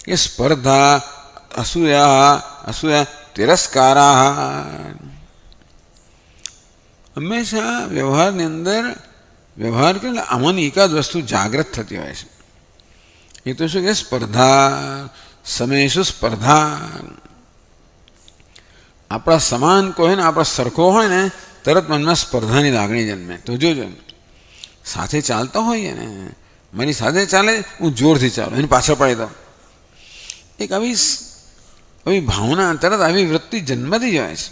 કે સ્પર્ધા, અસૂયા, તિરસ્કારા, હંમેશા વ્યવહારની અંદર વ્યવહાર કરે આમાંની એકાદ વસ્તુ જાગૃત થતી હોય છે. એ તો શું કે સ્પર્ધા, સમયસુ સ્પર્ધા. આપણા સમાન કોઈ હોય ને, આપણા સરખો હોય ને, તરત મનમાં સ્પર્ધાની લાગણી જન્મે. તો જોજો, સાથે ચાલતો હોઈએ ને, મારી સાથે ચાલે, હું જોરથી ચાલું, એની પાછળ પડી દઉં. એક આવી ભાવના, તરત આવી વૃત્તિ જન્મથી જ હોય છે.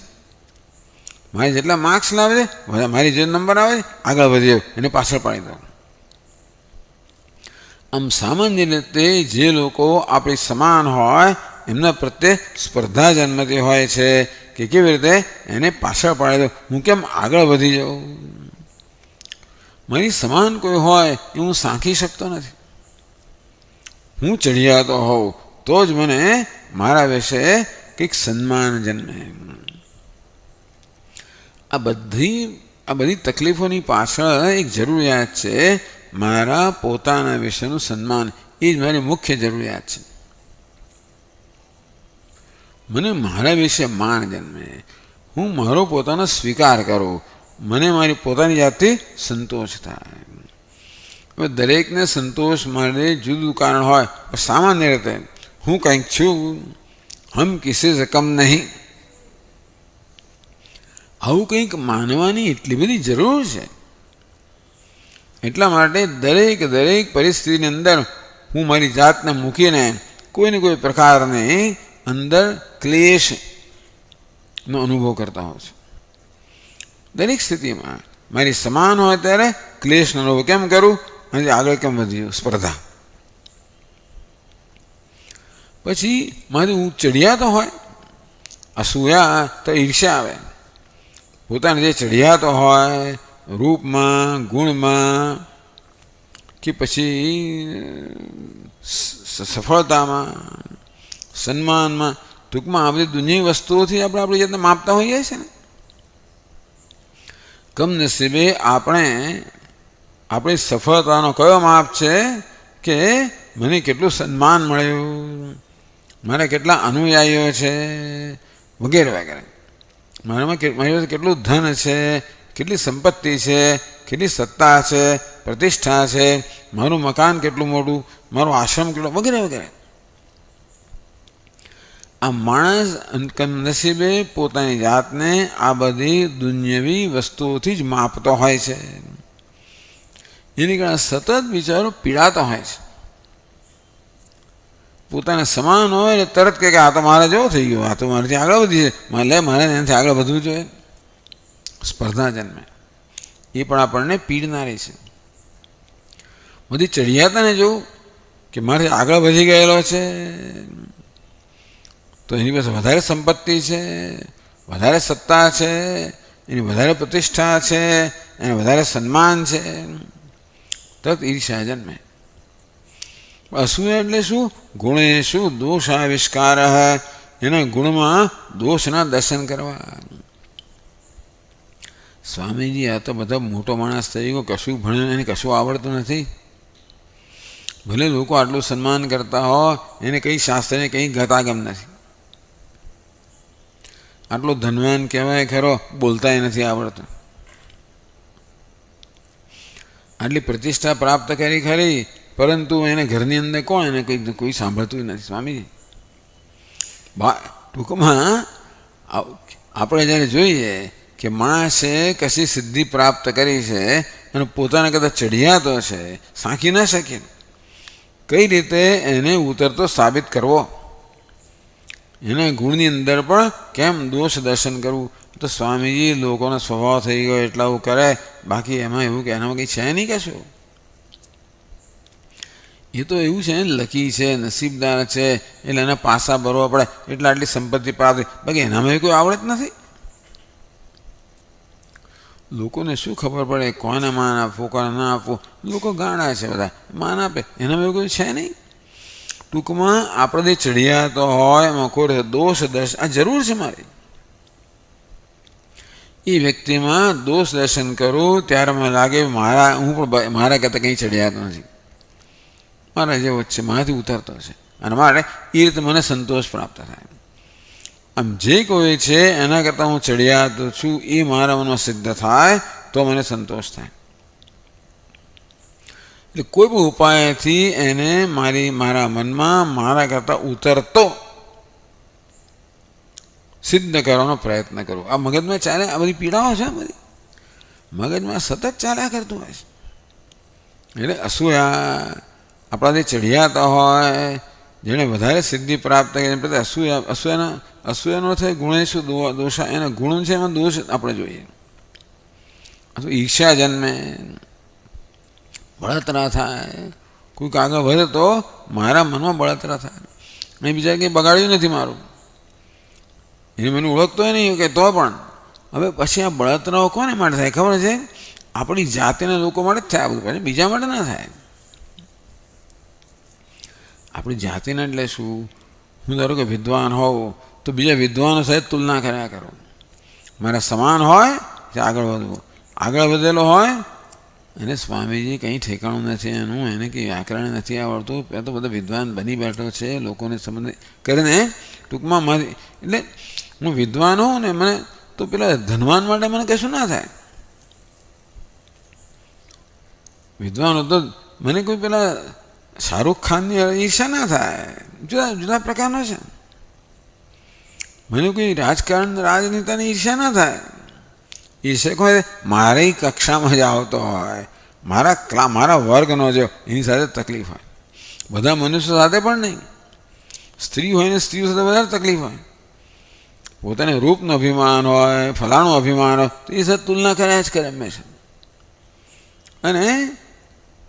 મારે જેટલા માર્ક્સ લાવે છે, મારી જે નંબર આવે છે, આગળ વધી જાવ, એને પાછળ પાડી દઉં. આમ સામાન્ય રીતે જે લોકો આપણી સમાન હોય એમના પ્રત્યે સ્પર્ધા જન્મતી હોય છે કે કેવી રીતે એને પાછળ પાડી દો, હું કેમ આગળ વધી જાઉં. મારી સમાન કોઈ હોય એ હું સાંખી શકતો નથી. હું ચડિયાતો હોઉં તો જ મને મારા વિશે કંઈક સન્માન જન્મે. આ બધી તકલીફોની પાછળ એક જરૂરિયાત છે, મારા પોતાના વિશેનું સન્માન. એ જ મારી મુખ્ય જરૂરિયાત છે. મને મારા વિશે માન જન્મે, હું મારો પોતાનો સ્વીકાર કરું, મને મારી પોતાની જાતથી સંતોષ થાય. હવે દરેકને સંતોષ માટે જુદું કારણ હોય, પણ સામાન્ય રીતે હું કંઈક છું, હમ કિસી સે કમ નહીં, આવું કંઈક માનવાની એટલી બધી જરૂર છે. એટલા માટે દરેક પરિસ્થિતિની અંદર હું મારી જાતને મૂકીને કોઈને કોઈ પ્રકારની અંદર ક્લેશનો અનુભવ કરતા હોઉં છું. દરેક સ્થિતિમાં મારી સમાન હોય ત્યારે ક્લેશનો અનુભવ કેમ કરું, અને આગળ કેમ વધ્યું, સ્પર્ધા. પછી મારી હું ચડિયાતો હોય, અસૂયા તો ઈર્ષ્યા આવે. પોતાને જે ચડિયાતો હોય રૂપમાં, ગુણમાં, કે પછી સફળતામાં, સન્માનમાં, ટૂંકમાં આ બધી દુનિયાની વસ્તુઓથી આપણે આપણી જાતને માપતા હોઈએ છીએ ને. કમનસીબે આપણી સફળતાનો કયો માપ છે કે મને કેટલું સન્માન મળ્યું, મારા કેટલા અનુયાયીઓ છે, વગેરે વગેરે. મારી પાસે કેટલું ધન છે, કેટલી સંપત્તિ છે, કેટલી સત્તા છે, પ્રતિષ્ઠા છે, મારું મકાન કેટલું મોટું, મારો આશ્રમ કેટલો, વગેરે વગેરે. આ માણસ કમનસીબે પોતાની જાતને આ બધી દુન્યવી વસ્તુઓથી જ માપતો હોય છે. એની કારણે સતત બિચારો પીડાતો હોય છે. પોતાને સમાન હોય ને તરત કે આ તો મારે જેવો થઈ ગયો, આ તો મારાથી આગળ વધી છે, મારે એનાથી આગળ વધવું જોઈએ. સ્પર્ધા જન્મે. એ પણ આપણને પીડનારી છે. બધી ચડિયાતાને જોવું કે મારે આગળ વધી ગયેલો છે, તો એની પાસે વધારે સંપત્તિ છે, વધારે સત્તા છે, એની વધારે પ્રતિષ્ઠા છે, એને વધારે સન્માન છે, તરત ઈર્ષ્યા જન્મે. અસૂયા એટલે શું? ગુણેશુ દોષાવિષ્કાર, એના ગુણમાં દોષના દર્શન કરવા. સ્વામીજી આ તો બધા મોટો માણસ થઈ ગયો, કશું ભણ્યું, એને કશું આવડતું નથી. ભલે લોકો આટલું સન્માન કરતા હોય, એને કંઈ શાસ્ત્રને કંઈ ગતાગમ નથી. આટલો ધનવાન કહેવાય ખરો, બોલતાય નથી આવડતું. આટલી પ્રતિષ્ઠા પ્રાપ્ત કરી ખરી, પરંતુ એને ઘરની અંદર કોણ, એને કોઈ સાંભળતું નથી. સ્વામીજી ટૂંકમાં આપણે જ્યારે જોઈએ કે માણસે કશી સિદ્ધિ પ્રાપ્ત કરી છે અને પોતાને કદાચ ચડિયાતો છે, સાંખી ના શકીએ, કઈ રીતે એને ઉતરતો સાબિત કરવો, એના ગુણની અંદર પણ કેમ દોષ દર્શન કરવું. તો સ્વામીજી લોકોનો સ્વભાવ થઈ ગયો એટલા એવું કરે, બાકી એમાં એવું કે એનામાં કંઈ છે નહીં કશું. એ તો એવું છે ને, લકી છે, નસીબદાર છે, એટલે એના પાસા ભરવા પડે, એટલે આટલી સંપત્તિ પ્રાપ્ત, બાકી એનામાં કોઈ આવડત નથી. લોકોને શું ખબર પડે કોને માન આપવું, કોને ના આપવું? લોકો ગાંડા છે બધા, માન આપે, એનામાં એવું કોઈ છે નહીં. ટૂંકમાં આપણે જે ચડિયાતો હોય એમાં કોઈ દોષ દર્શન, આ જરૂર છે મારી. એ વ્યક્તિમાં દોષ દર્શન કરું ત્યારે મને લાગે હું પણ મારા કરતાં કંઈ ચડિયાતો નથી, મારા જેવો જ છે, મારાથી ઉતરતો છે, અને મારે એ રીતે મને સંતોષ પ્રાપ્ત થાય. આમ જે કોઈ છે એના કરતાં હું ચડિયાતો છું એ મારા મનમાં સિદ્ધ થાય તો મને સંતોષ થાય. એટલે કોઈ પણ ઉપાયથી એને મારા મનમાં મારા કરતાં ઉતરતો સિદ્ધ કરવાનો પ્રયત્ન કરવો. આ મગજમાં ચાલે, આ બધી પીડાઓ છે, બધી મગજમાં સતત ચાલ્યા કરતું હોય છે. એટલે અસૂયા આપણાથી ચઢિયાતા હોય, જેણે વધારે સિદ્ધિ પ્રાપ્ત કરી પ્રત્યે અસૂયાનો થાય ગુણેશુ દોષા, એના ગુણ છે એમાં દોષ આપણે જોઈએ. ઈર્ષ્યા જન્મે, બળતરા થાય, કોઈક આગળ વધે તો મારા મનમાં બળતરા થાય, અને બીજા કંઈ બગાડ્યું નથી મારું, એને મને ઓળખતો નહીં કે તો પણ. હવે પછી આ બળતરાઓ કોને માટે થાય ખબર છે? આપણી જાતિના લોકો માટે જ થાય, બધું પછી બીજા માટે ના થાય. આપણી જાતિના એટલે શું? હું ધારો કે વિદ્વાન હોઉં તો બીજા વિદ્વાનો સાથે તુલના કર્યા કરો. મારા સમાન હોય તે આગળ વધવું, આગળ વધેલો હોય એને સ્વામીજી કંઈ ઠેકાણું નથી એનું, એને કંઈ વ્યાકરણ નથી આવડતું, એ તો બધો વિદ્વાન બની બેઠો છે, લોકોને સંબંધ કરીને ટૂંકમાં મારી, એટલે હું વિદ્વાન હોઉં ને મને તો પેલા ધનવાન માટે મને કશું ના થાય. વિદ્વાન તો મને કોઈ પેલા શાહરૂખ ખાનની ઈર્ષા ના થાય, જુદા જુદા પ્રકારનો છે. મને કોઈ રાજકારણ રાજનેતાની ઈર્ષા ના થાય. ઈર્ષા કોઈ મારી કક્ષામાં જ આવતો હોય, મારા વર્ગનો જો, એની સાથે તકલીફ હોય. બધા મનુષ્યો સાથે પણ નહીં, સ્ત્રી હોય ને સ્ત્રીઓ સાથે વધારે તકલીફ હોય. પોતાને રૂપનું અભિમાન હોય, ફલાણું અભિમાન હોય, તો એ સાથે તુલના કર્યા જ કરે હંમેશા. અને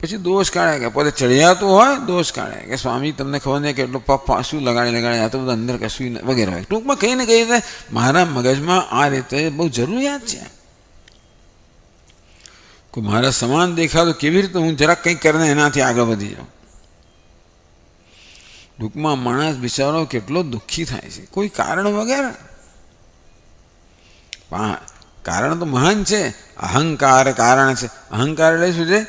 પછી દોષ કાઢે, કે પોતે ચડિયાતું હોય દોષ કાઢે કે સ્વામી તમને ખબર નહીં કેટલું પગ શું લગાડી આ તો બધું અંદર કશું વગેરે હોય. ટૂંકમાં કંઈ ને કઈ રીતે મારા મગજમાં આ રીતે બહુ જરૂરિયાત છે. કોઈ મારા સમાન દેખાતો કેવી રીતે હું જરાક કંઈક કરીને એનાથી આગળ વધી જાઉં. ટૂંકમાં માણસ બિચારો કેટલો દુઃખી થાય છે કોઈ કારણ વગેરે. કારણ તો મહાન છે, અહંકાર કારણ છે. અહંકાર એટલે શું છે?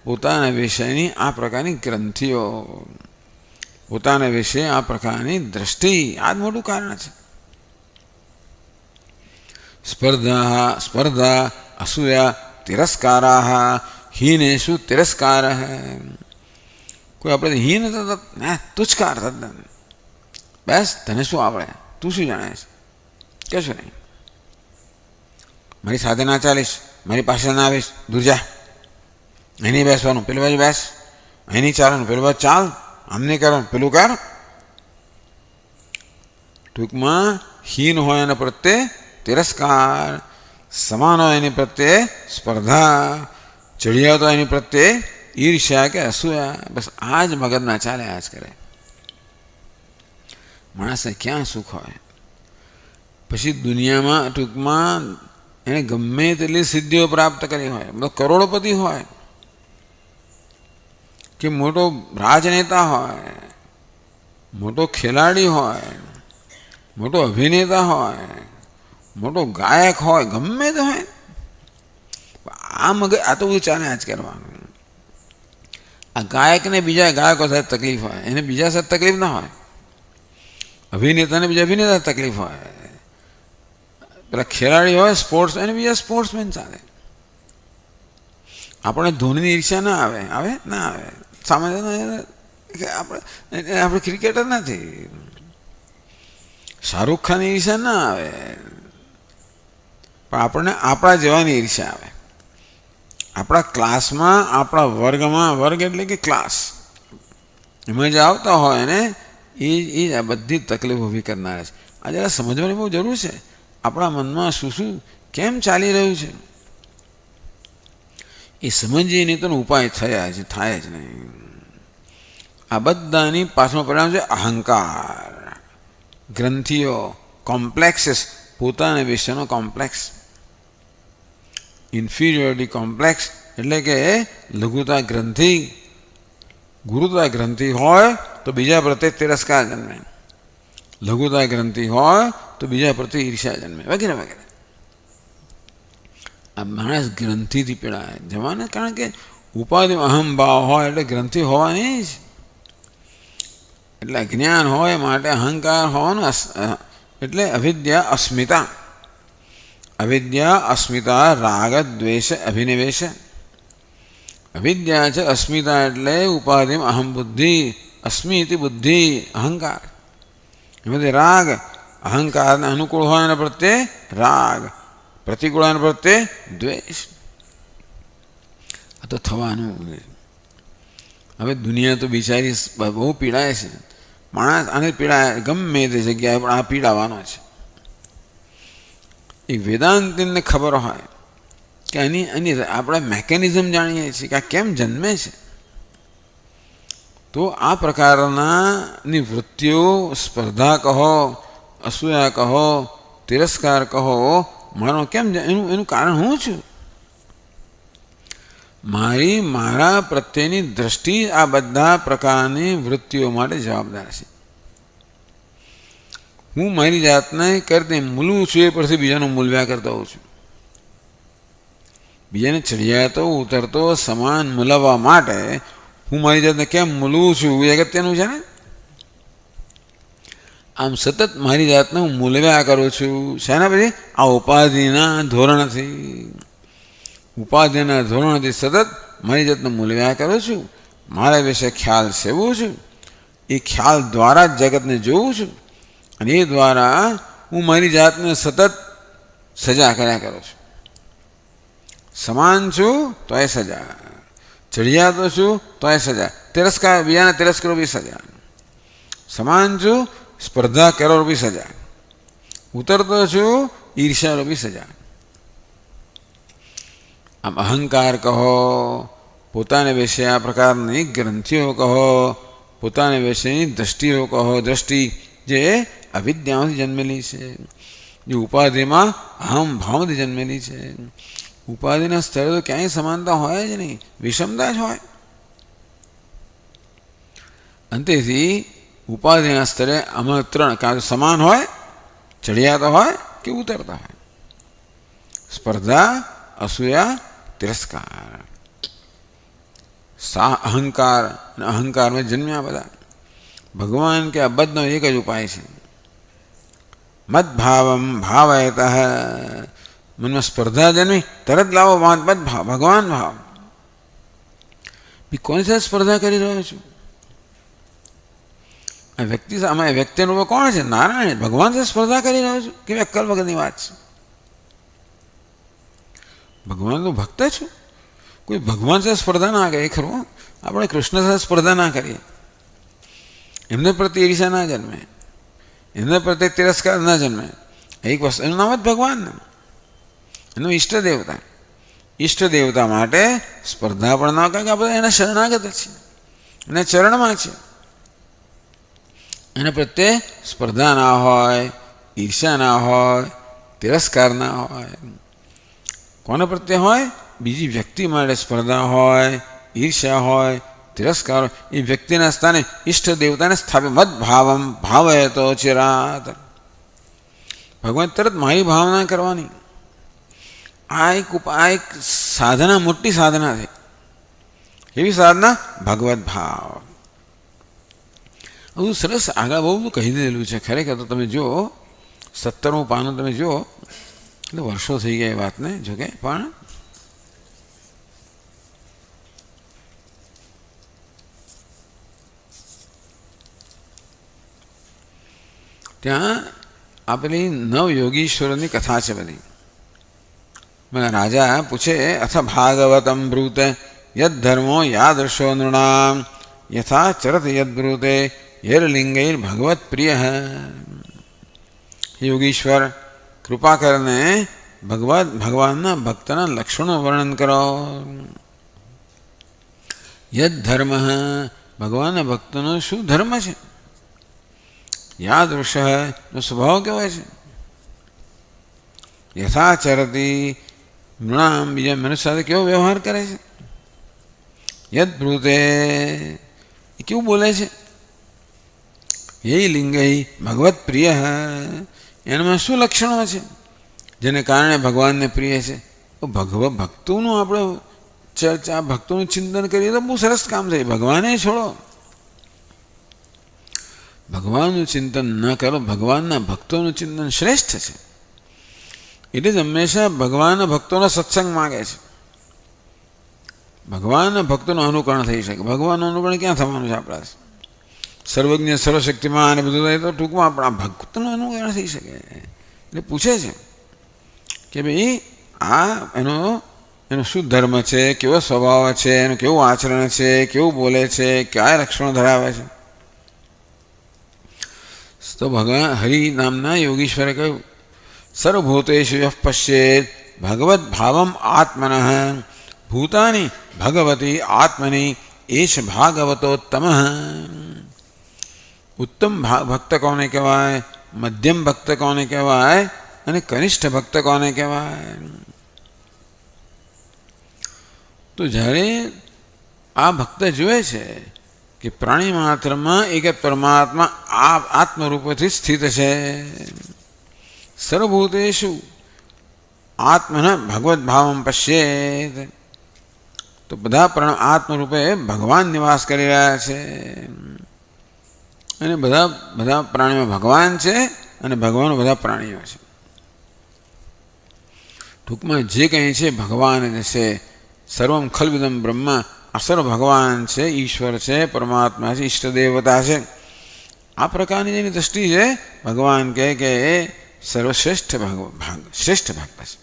પોતાના વિષયની આ પ્રકારની ગ્રંથિઓ, પોતાના વિશે આ પ્રકારની દ્રષ્ટિ, આ જ મોટું કારણ છે. સ્પર્ધા અસૂયા તિરસ્કારા હીનેષુ તિરસ્કાર. કોઈ આપણે હીન તુચ્છકાર તદ્દન, બસ તને શું આવડે, તું શું જાણે છે, કશું નહીં, મારી સાથે ના ચાલીશ, મારી પાસે ના આવીશ, દૂર જા, અહીં નહીં બેસવાનું, પેલું બાજુ બેસ, અહીં નહીં ચાલવાનું, પેલું બાજુ ચાલ, આમ નહીં કરવાનું, પેલું કર. ટૂંકમાં હીન હોય એના પ્રત્યે તિરસ્કાર, સમાન હોય એની પ્રત્યે સ્પર્ધા, ચડિયાત હોય એની પ્રત્યે ઈર્ષ્યા કે અસૂયા. બસ આ જ મગજના ચાલે આ જ કરે. માણસને ક્યાં સુખ હોય? પછી દુનિયામાં ટૂંકમાં એને ગમે તેટલી સિદ્ધિઓ પ્રાપ્ત કરી હોય, બધો કરોડપતિ હોય કે મોટો રાજનેતા હોય, મોટો ખેલાડી હોય, મોટો અભિનેતા હોય, મોટો ગાયક હોય, ગમે તે હોય, આ મગજ આ તો બધું ચાલે જ કરવાનું. આ ગાયકને બીજા ગાયકો સાથે તકલીફ હોય, એને બીજા સાથે તકલીફ ના હોય. અભિનેતાને બીજા અભિનેતા તકલીફ હોય. પેલા ખેલાડી હોય સ્પોર્ટ્સ, એને બીજા સ્પોર્ટ્સમેન ચાલે. આપણે ધોનીની ઈર્ષા ના આવે, આવે ના આવે. સામાન્ય આપણે ક્રિકેટર નથી. શાહરૂખ ખાનની ઈર્ષા ના આવે, પણ આપણને આપણા જેવાની ઈર્ષા આવે. આપણા ક્લાસમાં, આપણા વર્ગમાં, વર્ગ એટલે કે ક્લાસ, એમાં જે આવતા હોય ને એ આ બધી તકલીફ ઊભી કરનારા છે. આ જરા સમજવાની બહુ જરૂર છે. આપણા મનમાં શું શું કેમ ચાલી રહ્યું છે એ સમજીએ નહીં તો ઉપાય થાય જ નહીં. આ બધાની પાછળનું પરિણામ છે અહંકાર, ગ્રંથિઓ, કોમ્પ્લેક્સીસ, પોતાના વિશેનો કોમ્પ્લેક્સ, ઇન્ફિરિયોરિટી કોમ્પ્લેક્સ એટલે કે લઘુતા ગ્રંથિ. ગુરુતા ગ્રંથિ હોય તો બીજા પ્રત્યે તિરસ્કાર જન્મે, લઘુતા ગ્રંથિ હોય તો બીજા પ્રત્યે ઈર્ષ્યા જન્મે, વગેરે વગેરે. આ માણસ ગ્રંથિથી પીડાય જવાને, કારણ કે ઉપાધિ અહમભાવ હોય એટલે ગ્રંથિ હોવાની જ, એટલે અજ્ઞાન હોય માટે અહંકાર હોવાનું, એટલે અવિદ્યા અસ્મિતા. અવિદ્યા અસ્મિતા રાગ દ્વેષ અભિનિવેશ, અવિદ્યા છે અસ્મિતા એટલે ઉપાધિમાં અહમ બુદ્ધિ, અસ્મિ ઇતિ બુદ્ધિ, અહંકાર. એમાંથી રાગ, અહંકારને અનુકૂળ હોય એના પ્રત્યે રાગ, પ્રતિકૂળ એના પ્રત્યે દ્વેષ. આ તો થવાનું. હવે દુનિયા તો બિચારી બહુ પીડાય છે. માણસ આને પીડાય ગમે તે જગ્યાએ, પણ આ પીડાવાનો છે. એ વેદાંતિને ખબર હોય કે એની આપણે મેકેનિઝમ જાણીએ છીએ કે આ કેમ જન્મે છે, તો આ પ્રકારની વૃત્તિઓ, સ્પર્ધા કહો, અસૂયા કહો, તિરસ્કાર કહો, મારો કેમ એનું કારણ હું છું. મારા પ્રત્યેની દ્રષ્ટિ આ બધા પ્રકારની વૃત્તિઓ માટે જવાબદાર છે. હું મારી જાતને કરતી મૂલવું છું, એ પરથી બીજાનું મૂલવ્યા કરતો હોઉં છું. બીજાને ચડિયાતો ઉતરતો સમાન મૂલવવા માટે હું મારી જાતને કેમ મૂલવું છું એ અગત્યનું છે ને. આમ સતત મારી જાતને હું મૂલવ્યા કરું છું. શાના પછી? આ ઉપાધિના ધોરણથી. ઉપાધિના ધોરણથી સતત મારી જાતને મૂલવ્યા કરું છું. મારા વિશે ખ્યાલ સેવું છું. એ ખ્યાલ દ્વારા જ જગતને જોઉં છું, અને એ દ્વારા હું મારી જાતને સતત સજા કર્યા કરું છું. સમાન છું તો એ સજા, ચડિયાતો છું તો એ સજા, તિરસ્કાર બીજાને તિરસ્કારો બી સજા. સમાન છું, સ્પર્ધા કરો બી સજા, ઉતરતો છું ઈર્ષ્યાનો બી સજા. આમ અહંકાર કહો, પોતાને વિશે આ પ્રકારની ગ્રંથિઓ કહો, પોતાને વિશેની દ્રષ્ટિઓ કહો, દ્રષ્ટિ જે અવિદ્યામાંથી જન્મેલી છે, જે ઉપાધિમાં અહમ ભાવથી જન્મેલી છે. ઉપાધિના સ્તરે તો ક્યાંય સમાનતા હોય જ નહીં, વિષમતા જ હોય. અંતેથી ઉપાધિના સ્તરે આમાં ત્રણ, કાં તો સમાન હોય, ચડિયાતા હોય કે ઉતરતા હોય. સ્પર્ધા, અસૂયા, તિરસ્કાર, અહંકાર અને અહંકારમાં જન્મ્યા બધા. ભગવાન કે આ બધનો એક જ ઉપાય છે. મદભાવમ ભાવયત. મનમાં સ્પર્ધા જન્મી તરત લાવો મદભાવ, ભગવાન ભાવ. કોની સાથે સ્પર્ધા કરી રહ્યો છું? આ વ્યક્તિ આમાં વ્યક્તિનું રૂપ કોણ છે? નારાયણ. ભગવાન સાથે સ્પર્ધા કરી રહ્યો છું? કેવી અક્કલ વગરની વાત છે. ભગવાન તો ભક્ત છું. કોઈ ભગવાન સાથે સ્પર્ધા ના કરે ખરું. આપણે કૃષ્ણ સાથે સ્પર્ધા ના કરીએ. એમને પ્રત્યે ઈર્ષા ના જન્મે, એમને પ્રત્યે તિરસ્કાર ના જન્મે. એક વસ્તુ એનું નામ જ ભગવાન, એનું ઈષ્ટ દેવતા. ઈષ્ટ દેવતા માટે સ્પર્ધા પણ ના કરે કે આપણે એના શરણાગત છે, એના ચરણમાં છે. એના પ્રત્યે સ્પર્ધા ના હોય, ઈર્ષા ના હોય, તિરસ્કાર ના હોય. કોના પ્રત્યે હોય? બીજી વ્યક્તિ માટે સ્પર્ધા હોય, ઈર્ષ્યા હોય, તિરસ્કાર. એ વ્યક્તિના સ્થાને ઈષ્ટ દેવતાને સ્થાપે. મદ ભાવમ ભાવય તો ચિરાત. ભગવાન તરત મારી ભાવના કરવાની. આ એક સાધના, મોટી સાધના છે. એવી સાધના ભગવત ભાવ. બધું સરસ આગળ બહુ કહી દીધેલું છે. ખરેખર તો તમે જુઓ, 17મું પાનું તમે જુઓ, એટલે વર્ષો થઈ ગયા એ વાતને, જોકે પણ ત્યાં આ પેલી નવયોગીશ્વરની કથા છે બધી. રાજા પૂછે, અથ ભાગવતમ બ્રૂતે યદ ધર્મો યાદૃશો નૃણામ યથા ચરત યદ બ્રૂતે યર્લિંગૈર ભગવત પ્રિય. યોગીશ્વર, કૃપા કરીને ભગવાનના ભક્તના લક્ષણો વર્ણન કરો. યદ ધર્મ, ભગવાનના ભક્તનો શું ધર્મ છે? યાદૃશ, નો સ્વભાવ કેવો છે? યથાચરતી, નૃણામ, બીજા મનુષ્ય સાથે કેવો વ્યવહાર કરે છે? યદ બ્રૂતે, એ કેવું બોલે છે? એ લિંગઈ ભગવત પ્રિય, એનામાં શું લક્ષણો છે જેને કારણે ભગવાનને પ્રિય છે? ભક્તોનું આપણે ચર્ચા, ભક્તોનું ચિંતન કરીએ તો બહુ સરસ કામ થાય. ભગવાને છોડો, ભગવાનનું ચિંતન ન કરો, ભગવાનના ભક્તોનું ચિંતન શ્રેષ્ઠ છે. એટલે જ હંમેશા ભગવાનના ભક્તોનો સત્સંગ માગે છે. ભગવાનના ભક્તોનું અનુકરણ થઈ શકે. ભગવાનનું અનુકરણ ક્યાં થવાનું છે આપણા? સર્વજ્ઞ સર્વશક્તિમાન અને બધું થાય તો ટૂંકમાં આપણા ભક્તનું અનુકરણ થઈ શકે. એટલે પૂછે છે કે ભાઈ આ એનો શું ધર્મ છે, કેવો સ્વભાવ છે, એનું કેવું આચરણ છે, કેવું બોલે છે, કયા લક્ષણો ધરાવે છે. તો ભગવાન હરિ નામના યોગીશ્વરે કહ્યું સર્વભૂતેષુ યઃ પશ્યેત ભગવદ્ ભાવમ આત્મનઃ ભૂતાની ભગવતી આત્મની એષ ભાગવતોત્તમ. ઉત્તમ ભક્ત કોને કહેવાય, મધ્યમ ભક્ત કોને કહેવાય અને કનિષ્ઠ ભક્ત કોને કહેવાય? તો જ્યારે આ ભક્ત જુએ છે કે પ્રાણી માત્રમાં એક જ પરમાત્મા આત્મરૂપથી સ્થિત છે. સર્વભૂતેષુ આત્મન ભગવદ્ ભાવમ પશ્યેત. તો બધા આત્મરૂપે ભગવાન નિવાસ કરી રહ્યા છે અને બધા પ્રાણીઓ ભગવાન છે અને ભગવાન બધા પ્રાણીઓ છે. ટૂંકમાં જે કંઈ છે ભગવાન જ છે. સર્વમ ખલ્વિદમ બ્રહ્મ. અસર ભગવાન છે, ઈશ્વર છે, પરમાત્મા છે, ઈષ્ટદેવતા છે. આ પ્રકારની જેની દૃષ્ટિ છે ભગવાન કહે કે એ સર્વશ્રેષ્ઠ શ્રેષ્ઠ ભક્ત છે.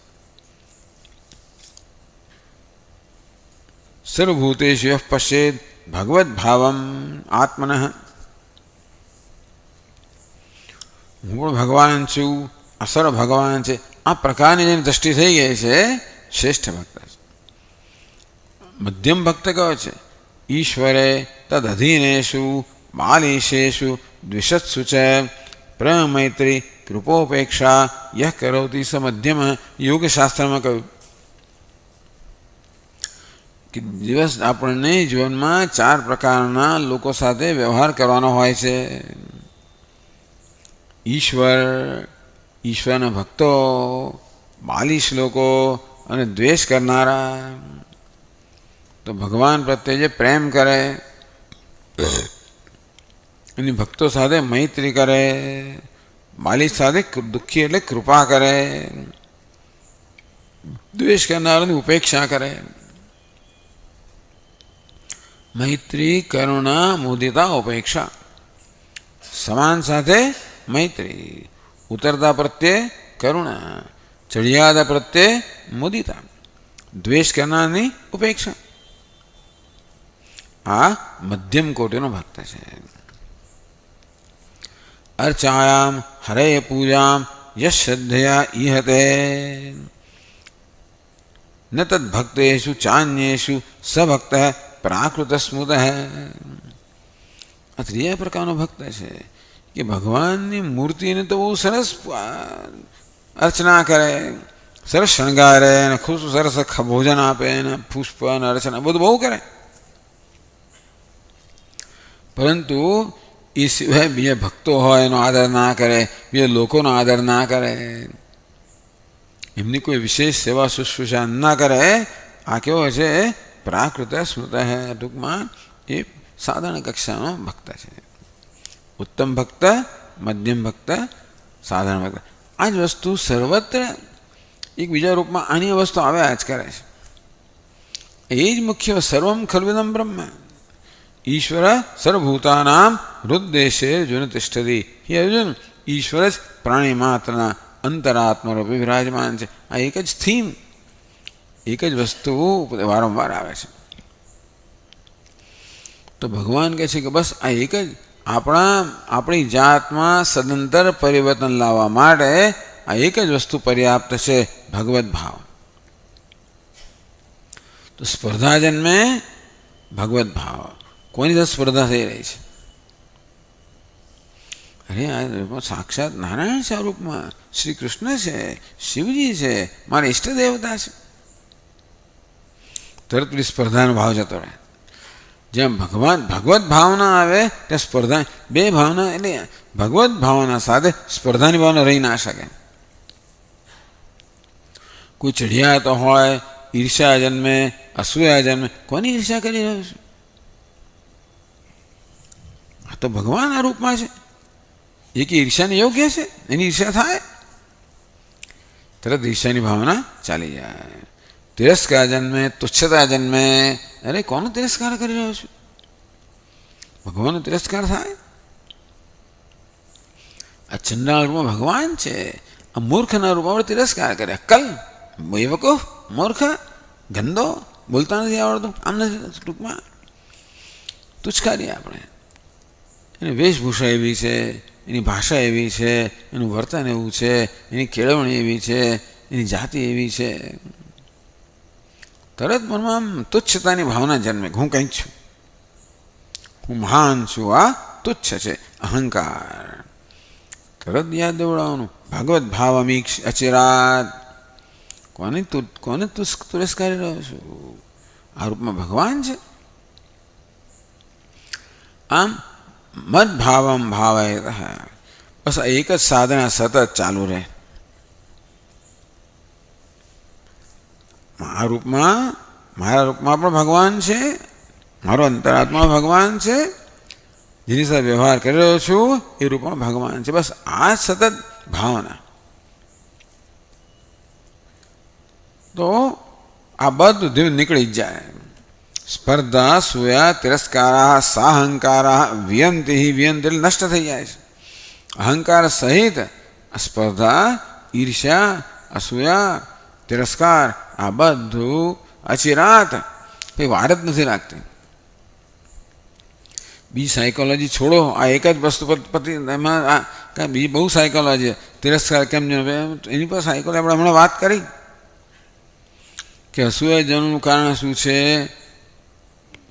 સર્વભૂતેષુ યઃ પશ્યેત ભગવદ્ ભાવમ આત્મનઃ. હું પણ ભગવાન છું, અસર ભગવાન છે, આ પ્રકારની જેની દૃષ્ટિ થઈ ગઈ છે શ્રેષ્ઠ ભક્ત છે. મધ્યમ ભક્ત કયો છે? ઈશ્વરે તદ અધીનેષુ બાલિશેષુ દ્વિષત્સુ ચ પ્રેમ મૈત્રી કૃપોપેક્ષા યહ કરોતિ સ મધ્યમ. યોગશાસ્ત્રમાં કહ્યું કે આપણને જીવનમાં 4 પ્રકારના લોકો સાથે વ્યવહાર કરવાનો હોય છે. ઈશ્વરના ભક્તો, બાલિશ લોકો અને દ્વેષ કરનારા. તો ભગવાન પ્રત્યે જે પ્રેમ કરે, એની ભક્તો સાથે મૈત્રી કરે, બાલિશ સાથે દુઃખી એટલે કૃપા કરે, દ્વેષ કરનારાની ઉપેક્ષા કરે. મૈત્રી, કરુણા, મુદિતા, ઉપેક્ષા. સમાન સાથે મૈત્રી, ઉતરતા પ્રત્યે કરુણા, ચડિયાતા પ્રત્યે મુદિતા, દ્વેષ કરનારની ઉપેક્ષા. આ મધ્યમ કોટીનો ભક્ત છે. અર્ચાયામ હરે પૂજામ યશ શ્રદ્ધયા ઈહતે ન તદ ભક્તેષુ ચાન્યેષુ સભક્ત પ્રાકૃત સ્મૃત. આ ત્રીજા પ્રકારનો ભક્ત છે કે ભગવાનની મૂર્તિને તો બહુ સરસ અર્ચના કરે, સરસ શણગારે અને ખૂબ સરસ ભોજન આપે અને પુષ્પ અને અર્ચના બધું બહુ કરે, પરંતુ એ સિવાય બીજા ભક્તો હોય એનો આદર ના કરે, બીજા લોકોનો આદર ના કરે, એમની કોઈ વિશેષ સેવા શુશ્રૂષા ના કરે. આ કેવો છે? પ્રાકૃત સ્મૃત. ટૂંકમાં એ સાધારણ કક્ષાનો ભક્ત છે. ઉત્તમ ભક્ત, મધ્યમ ભક્ત, સાધારણ ભક્ત. આ જ વસ્તુ સર્વત્ર એકબીજા રૂપમાં આની વસ્તુ આવ્યા જ કરે છે. એ જ મુખ્ય સર્વમ ખલ્વિદમ બ્રહ્મ. ઈશ્વર સર્વભૂતાનામ હૃદ્દેશે અર્જુન તિષ્ઠતિ. હે અર્જુન, ઈશ્વર જ પ્રાણી માત્રના અંતરાત્મા રૂપે વિરાજમાન છે. આ એક જ થીમ, એક જ વસ્તુ વારંવાર આવે છે. તો ભગવાન કહે છે કે બસ આ એક જ આપણી જાતમાં સદંતર પરિવર્તન લાવવા માટે આ એક જ વસ્તુ પર્યાપ્ત છે, ભગવદ્ ભાવ. તો સ્પર્ધા જન્મે ભગવદ્ ભાવ. કોની સાથે સ્પર્ધા થઈ રહી છે? અરે આ સાક્ષાત નારાયણ સ્વરૂપમાં શ્રી કૃષ્ણ છે, શિવજી છે, મારા ઈષ્ટ દેવતા છે. તરત પેલી સ્પર્ધાનો ભાવ જતો રહે. જેમ ભગવદ્ ભાવના આવે ત્યાં સ્પર્ધા, બે ભાવના એટલે ભગવદ્ ભાવના સાથે સ્પર્ધાની ભાવના રહી ના શકે. કોઈ ચઢિયાતો હોય, ઈર્ષ્યા જન્મે, અસૂયા જન્મે. કોની ઈર્ષ્યા કરી રહ્યો છે? આ તો ભગવાન આ રૂપમાં છે. એ કે ઈર્ષ્યાને યોગ્ય છે, એની ઈર્ષ્યા થાય તરત ઈર્ષ્યાની ભાવના ચાલી જાય. તિરસ્કાર જન્મે, તુચ્છતા જન્મે. અરે કોનો તિરસ્કાર કરી રહ્યો છું? ભગવાનનો તિરસ્કાર થાય? આ ચંડાળ રૂપમાં ભગવાન છે, આ મૂર્ખના રૂપમાં આપણે તિરસ્કાર કરે. અક્કલ, બેવકૂફ, મૂર્ખ, ગંદો, બોલતા નથી આવડતું, આમ નથી. ટૂંકમાં તુચ્છકારીએ આપણે. એની વેશભૂષા એવી છે, એની ભાષા એવી છે, એનું વર્તન એવું છે, એની કેળવણી એવી છે, એની જાતિ એવી છે. તરત મનમાં આમ તુચ્છતાની ભાવના જન્મે. હું કંઈક છું, હું મહાન છું, આ તુચ્છ છે, અહંકાર. તરત યાદ દેવડાવવાનું ભાગવત ભાવ અમીક્ષ અચિરાત. કોને તિરસ્કારી રહ્યો છું? આ રૂપમાં ભગવાન છે. આમ મદ ભાવમ ભાવય. બસ એક જ સાધના સતત ચાલુ રહે. મારા રૂપમાં પણ ભગવાન છે, મારો અંતરાત્મા ભગવાન છે, જેની સાથે વ્યવહાર કરી રહ્યો છું એ રૂપમાં ભગવાન છે. બસ આ સતત ભાવના. તો આ બધું ધીમે નીકળી જ જાય. સ્પર્ધા, સૂયા, તિરસ્કારા, સાહંકારા, વિયંતિ એટલે નષ્ટ થઈ જાય છે. અહંકાર સહિત સ્પર્ધા, ઈર્ષ્યા, અસૂયા, તિરસ્કાર આ બધું અચિરાત કંઈ વાર જ નથી લાગતી. બીજી સાયકોલોજી છોડો, આ એક જ વસ્તુ પતિ એમાં કાંઈ બીજી બહુ સાયકોલોજી. તિરસ્કાર કેમ એની પર સાયકોલોજી આપણે હમણાં વાત કરી કે અસૂયા જન્મનું કારણ શું છે,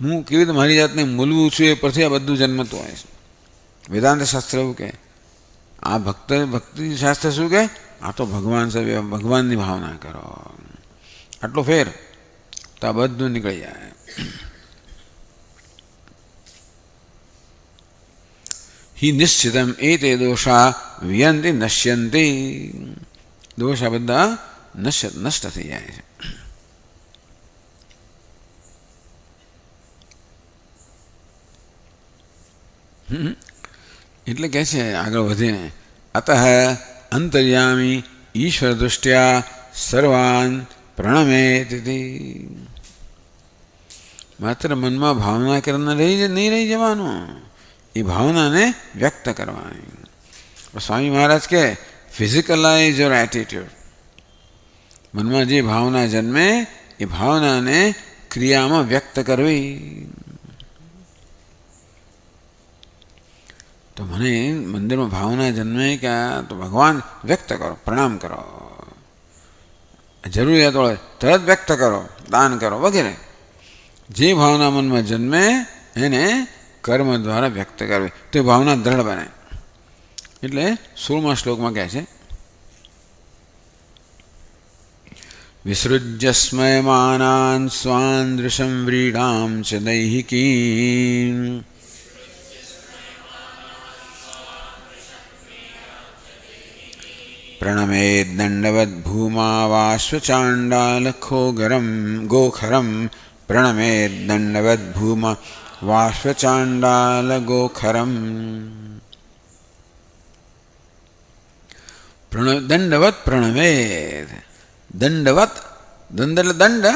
હું કેવી રીતે મારી જાતને મૂલવું છું, એ પરથી આ બધું જન્મતું હોય છે. વેદાંત શાસ્ત્ર એવું કે, આ ભક્તિ શાસ્ત્ર શું કે, આ તો ભગવાન છે, ભગવાનની ભાવના કરો. આટલો ફેર તો આ બધું નીકળી જાય. હિ નિશ્ચિતમ એતે દોષા વિયંતિ નશ્યંતિ. દોષ આ બધા નષ્ટ થઈ જાય છે. એટલે કહે છે આગળ વધીને, અતઃ અંતર્યામી ઈશ્વર દૃષ્ટ્યા સર્વાન પ્રણમેત. માત્ર મનમાં ભાવના કરીને નહીં રહી જવાનું, એ ભાવનાને વ્યક્ત કરવાની. સ્વામી મહારાજ કે ફિઝિકલાઇઝ યોર એટીટ્યુડ. મનમાં જે ભાવના જન્મે એ ભાવનાને ક્રિયામાં વ્યક્ત કરવી. તો મને મંદિરમાં ભાવના જન્મે કે તો ભગવાન વ્યક્ત કરો, પ્રણામ કરો. જરૂરિયાત હોય તરત વ્યક્ત કરો, દાન કરો વગેરે. જે ભાવના મનમાં જન્મે એને કર્મ દ્વારા વ્યક્ત કરવી, તો એ ભાવના દ્રઢ બને. એટલે 16મા શ્લોકમાં કહે છે, વિસૃજ્ય સ્મયમાનાન સ્વાન દૃશમ વ્રીડામ ચ દૈહિકીમ પ્રણમેદ દંડવદ ભૂમા વાશ્વચાંડાલખોગરમ ગોખરમ. પ્રણમેદ દંડવદ ભૂમા વાશ્વચાંડાલ ગોખરમ. દંડવત પ્રણમેદ. દંડવત, દંડ એટલે દંડ.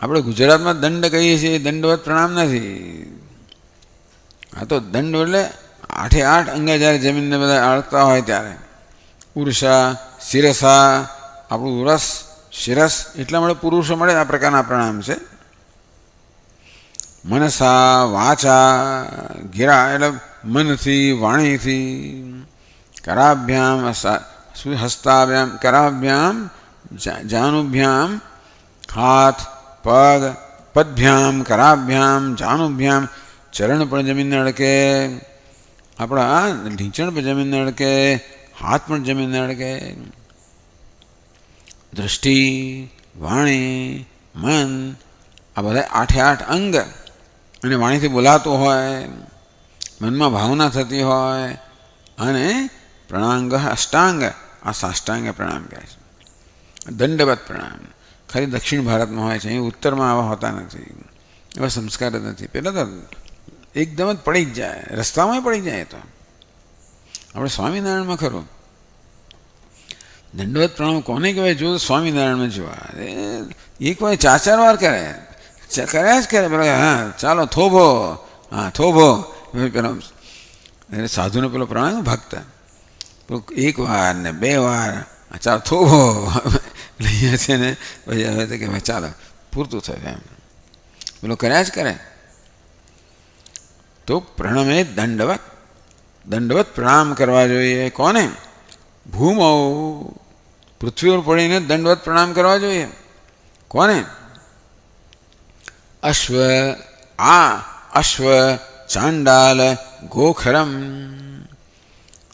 આપણે ગુજરાતમાં દંડ કહીએ છીએ, દંડવત પ્રણામ નથી. આ તો દંડ એટલે 8 અંગા જ્યારે જમીનને બધા આળતા હોય ત્યારે. પુરુષા શિરસા, આપણું રસ શિરસ એટલા માટે પુરુષો મળે. આ પ્રકારના પ્રણામ છે. મનસા વાચા, ગિરા એટલે મનથી વાણીથી. કરાભ્યામ હસ્તાભ્યામ, કરાભ્યામ જાનુભ્યામ, હાથ પગ, પદભ્યામ કરાભ્યામ જાનુભ્યામ. ચરણ પણ જમીનને અડકે, આપણા ઢીંચણ પણ જમીનને અડકે, હાથ પણ જમીનને અડકે. દૃષ્ટિ, વાણી, મન આ બધા 8 અંગ અને વાણીથી બોલાતું હોય, મનમાં ભાવના થતી હોય. અને પ્રણાંગ અષ્ટાંગ, આ સાષ્ટાંગ પ્રણામ કહે છે. દંડવત પ્રણામ ખાલી દક્ષિણ ભારતમાં હોય છે, અહીં ઉત્તરમાં આવા હોતા નથી, એવા સંસ્કાર જ નથી. પહેલાં તો એકદમ જ પડી જ જાય, રસ્તામાં પડી જાય. તો આપણે સ્વામિનારાયણમાં ખરું, દંડવત પ્રણામ કોને કહેવાય? જો સ્વામિનારાયણમાં જોવા એક વાર 4 વાર કરે, કર્યા જ કરે. પેલો હા ચાલો થોભો, હા થોભો, પેલો એટલે સાધુનો પેલો પ્રણામ ભક્ત એક વાર ને 2 વાર, ચાલો થોભો લઈએ છે ને પછી હવે તો કે ભાઈ ચાલો પૂરતું થયું એમ પેલો કર્યા જ કરે. તો પ્રણમે દંડવત, દંડવત પ્રણામ કરવા જોઈએ. કોને? ભૂમૌ, પૃથ્વી પર પડીને દંડવત પ્રણામ કરવા જોઈએ. કોને? અશ્વ, આ અશ્વ, ચાંડાલ, ગોખરમ,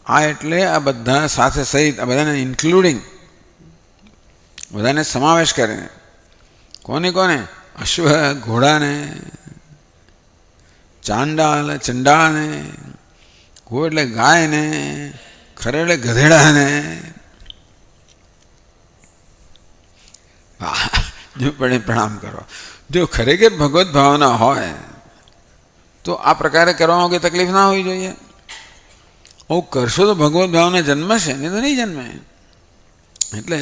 આ એટલે આ બધા સાથે સહિત આ બધાને ઇન્ક્લુડિંગ, બધાને સમાવેશ કરીને. કોને કોને? અશ્વ ઘોડાને, ચાંડાલ ચંડાળને, ગો એટલે ગાયને, ખરે એટલે ગધેડાને. જો પડે પ્રણામ કરો. જો ખરેખર ભગવત ભાવના હોય તો આ પ્રકારે કરવામાં કોઈ તકલીફ ના હોવી જોઈએ. આવું કરશો તો ભગવત ભાવના જન્મશે, નહીં તો નહીં જન્મે. એટલે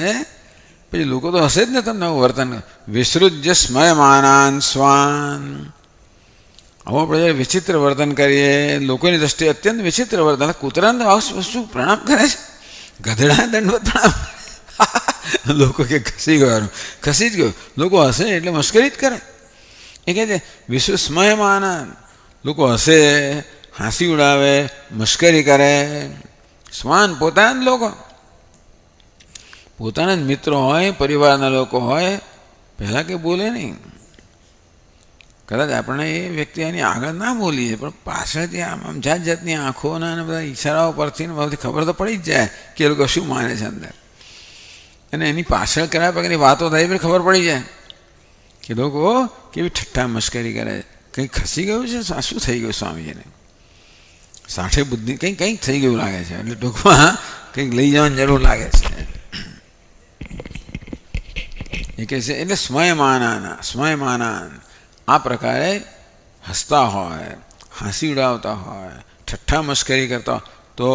પછી લોકો તો હશે જ ને તમને આવું વર્તન. વિસૃજ્ય સ્મયમાનાન સ્વાન, આવું આપણે વિચિત્ર વર્તન કરીએ, લોકોની દ્રષ્ટિએ અત્યંત વિચિત્ર વર્તન. કૂતરાને શું પ્રણામ કરે છે? ગધેડા દંડવત પ્રણામ. લોકો કે ખસી ગયો, ખસી જ ગયો. લોકો હશે એટલે મશ્કરી જ કરે. એ કહે છે વિશ્વ સ્મયમાનાન, લોકો હશે, હાંસી ઉડાવે, મશ્કરી કરે. સ્વાન પોતાના જ લોકો, પોતાના જ મિત્રો હોય, પરિવારના લોકો હોય, પહેલાં કંઈ બોલે નહીં. કદાચ આપણે એ વ્યક્તિ એની આગળ ના બોલીએ પણ પાછળથી આમ જાત જાતની આંખોના અને બધા ઈશારાઓ પરથી બધી ખબર તો પડી જ જાય કે એ લોકો શું માને છે અંદર. અને એની પાછળ કર્યા પગની વાતો થાય પણ ખબર પડી જાય કે લોકો કેવી ઠઠ્ઠા મશ્કરી કરે. કંઈક ખસી ગયું છે, શું થઈ ગયું સ્વામીજીને? સાઠે બુદ્ધિ કંઈક થઈ ગયું લાગે છે. એટલે ટૂંકમાં કંઈક લઈ જવાની જરૂર લાગે છે. એ કહે છે એટલે સ્મયમાનાન આ પ્રકારે હસતા હોય, હાંસી ઉડાવતા હોય, ઠઠ્ઠા મશ્કરી કરતા તો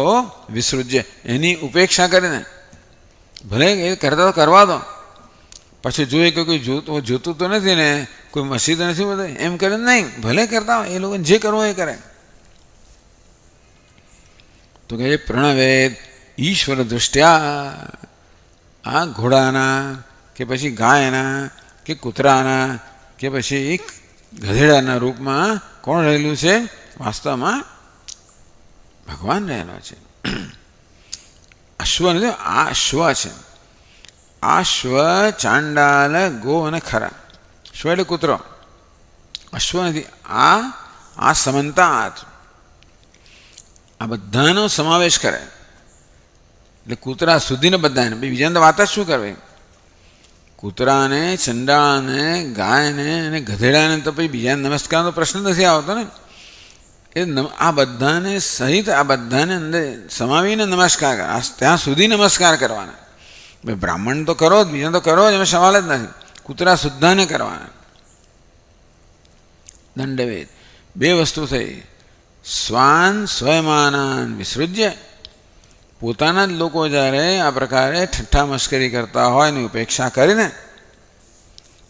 વિસૃજ્ય, એની ઉપેક્ષા કરીને ભલે એ કરતા તો કરવા દો. પછી જોઈએ કે કોઈ જોતું તો નથી ને, કોઈ મસ્જિદ નથી બધે એમ કરે નહીં, ભલે કરતા હોય એ લોકોને જે કરવું એ કરે. તો કહે પ્રણવેદ ઈશ્વર દૃષ્ટ્યા, આ ઘોડાના કે પછી ગાયના કે કૂતરાના કે પછી એક ગધેડાના રૂપમાં કોણ રહેલું છે? વાસ્તવમાં ભગવાન રહેલો છે. અશ્વ નથી, આ અશ્વ છે. આ શ્વ, ચાંડાલ, ગો અને ખરા. શ્વ એટલે કૂતરો, અશ્વ નથી. આ સમંતાત, આ બધાનો સમાવેશ કરે. એટલે કૂતરા સુધીને બધાને, બીજાને તો વાત જ શું કરવી? કૂતરાને, ચંડાળને, ગાયને અને ગધેડાને તો પછી બીજા નમસ્કારનો પ્રશ્ન નથી આવતો ને. એ આ બધાને સહિત આ બધાને અંદર સમાવીને નમસ્કાર કરે. ત્યાં સુધી નમસ્કાર કરવાના. ભાઈ બ્રાહ્મણ તો કરો જ, બીજા તો કરો જ, એમાં સવાલ જ નથી. કૂતરા સુદ્ધાને કરવાના. દંડવેદ 2 વસ્તુ થઈ. સ્વાન સ્વયમાનાન વિસૃજ્ય, પોતાના જ લોકો જ્યારે આ પ્રકારે ઠઠ્ઠા મશ્કરી કરતા હોય એની ઉપેક્ષા કરીને.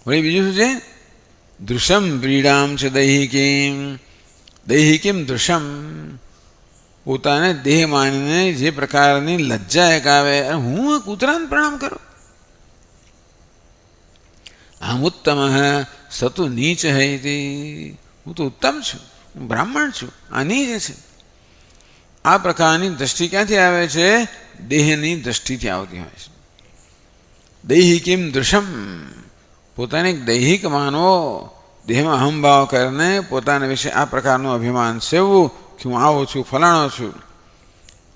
વળી બીજું શું છે? દૃશમ વ્રીડામ છે દૈહિકીમ દૃશમ, પોતાને દેહ માનીને જે પ્રકારની લજ્જા એક આવે, હું આ કૂતરાને પ્રણામ કરું. આમ ઉત્તમ સતુ નીચ હૈતી, હું તો ઉત્તમ છું, હું બ્રાહ્મણ છું, આ નીચ છે. આ પ્રકારની દ્રષ્ટિ ક્યાંથી આવે છે? દેહની દ્રષ્ટિથી આવતી હોય છે. દૈહિકીમ દૃશમ, પોતાને દૈહિક માનવો, દેહમાં અહંભાવ કરીને પોતાના વિશે આ પ્રકારનું અભિમાન સેવવું કે હું આવો છું, ફલાણો છું,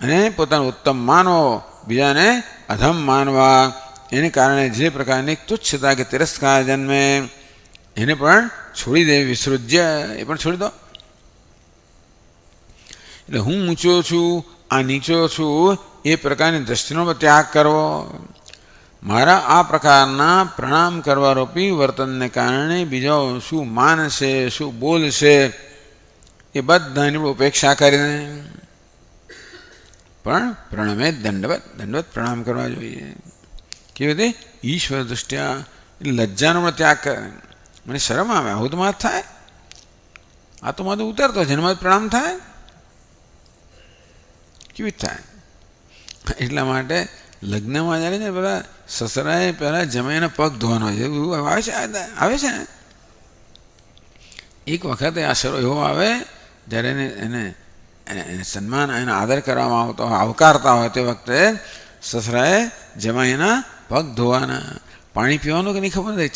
અને પોતાનું ઉત્તમ માનવો, બીજાને અધમ માનવા, એને કારણે જે પ્રકારની તુચ્છતા કે તિરસ્કાર જન્મે એને પણ છોડી દે. વિસૃજ્ય, એ પણ છોડી દો. એટલે હું ઊંચો છું, આ નીચો છું, એ પ્રકારની દ્રષ્ટિનો ત્યાગ કરવો. મારા આ પ્રકારના પ્રણામ કરવા રૂપી વર્તનને કારણે બીજો શું માનશે, શું બોલશે, એ બધાની ઉપેક્ષા કરીને પણ પ્રણમે દંડવત પ્રણામ કરવા જોઈએ. કેવી રીતે ઈશ્વર દૃષ્ટિયા, લજ્જાનો પણ ત્યાગ કરે. મને શરમ આવે, આવું તો મારે થાય, આ તો મારે ઉતરતો છે, એમાં પ્રણામ થાય, કેવી થાય? એટલા માટે લગ્નમાં જ્યારે ને પેલા સસરાએ પહેલાં જમાઈના પગ ધોવાનો છે, એવું આવે છે ને. એક વખતે આ શરો એવો આવે જ્યારે એને સન્માન, એને આદર કરવામાં આવતો હોય, આવકારતા હોય, તે વખતે સસરાએ જમાઈના પગ ધોવાના. પાણી પીવાનું કે નહીં ખબર નથી,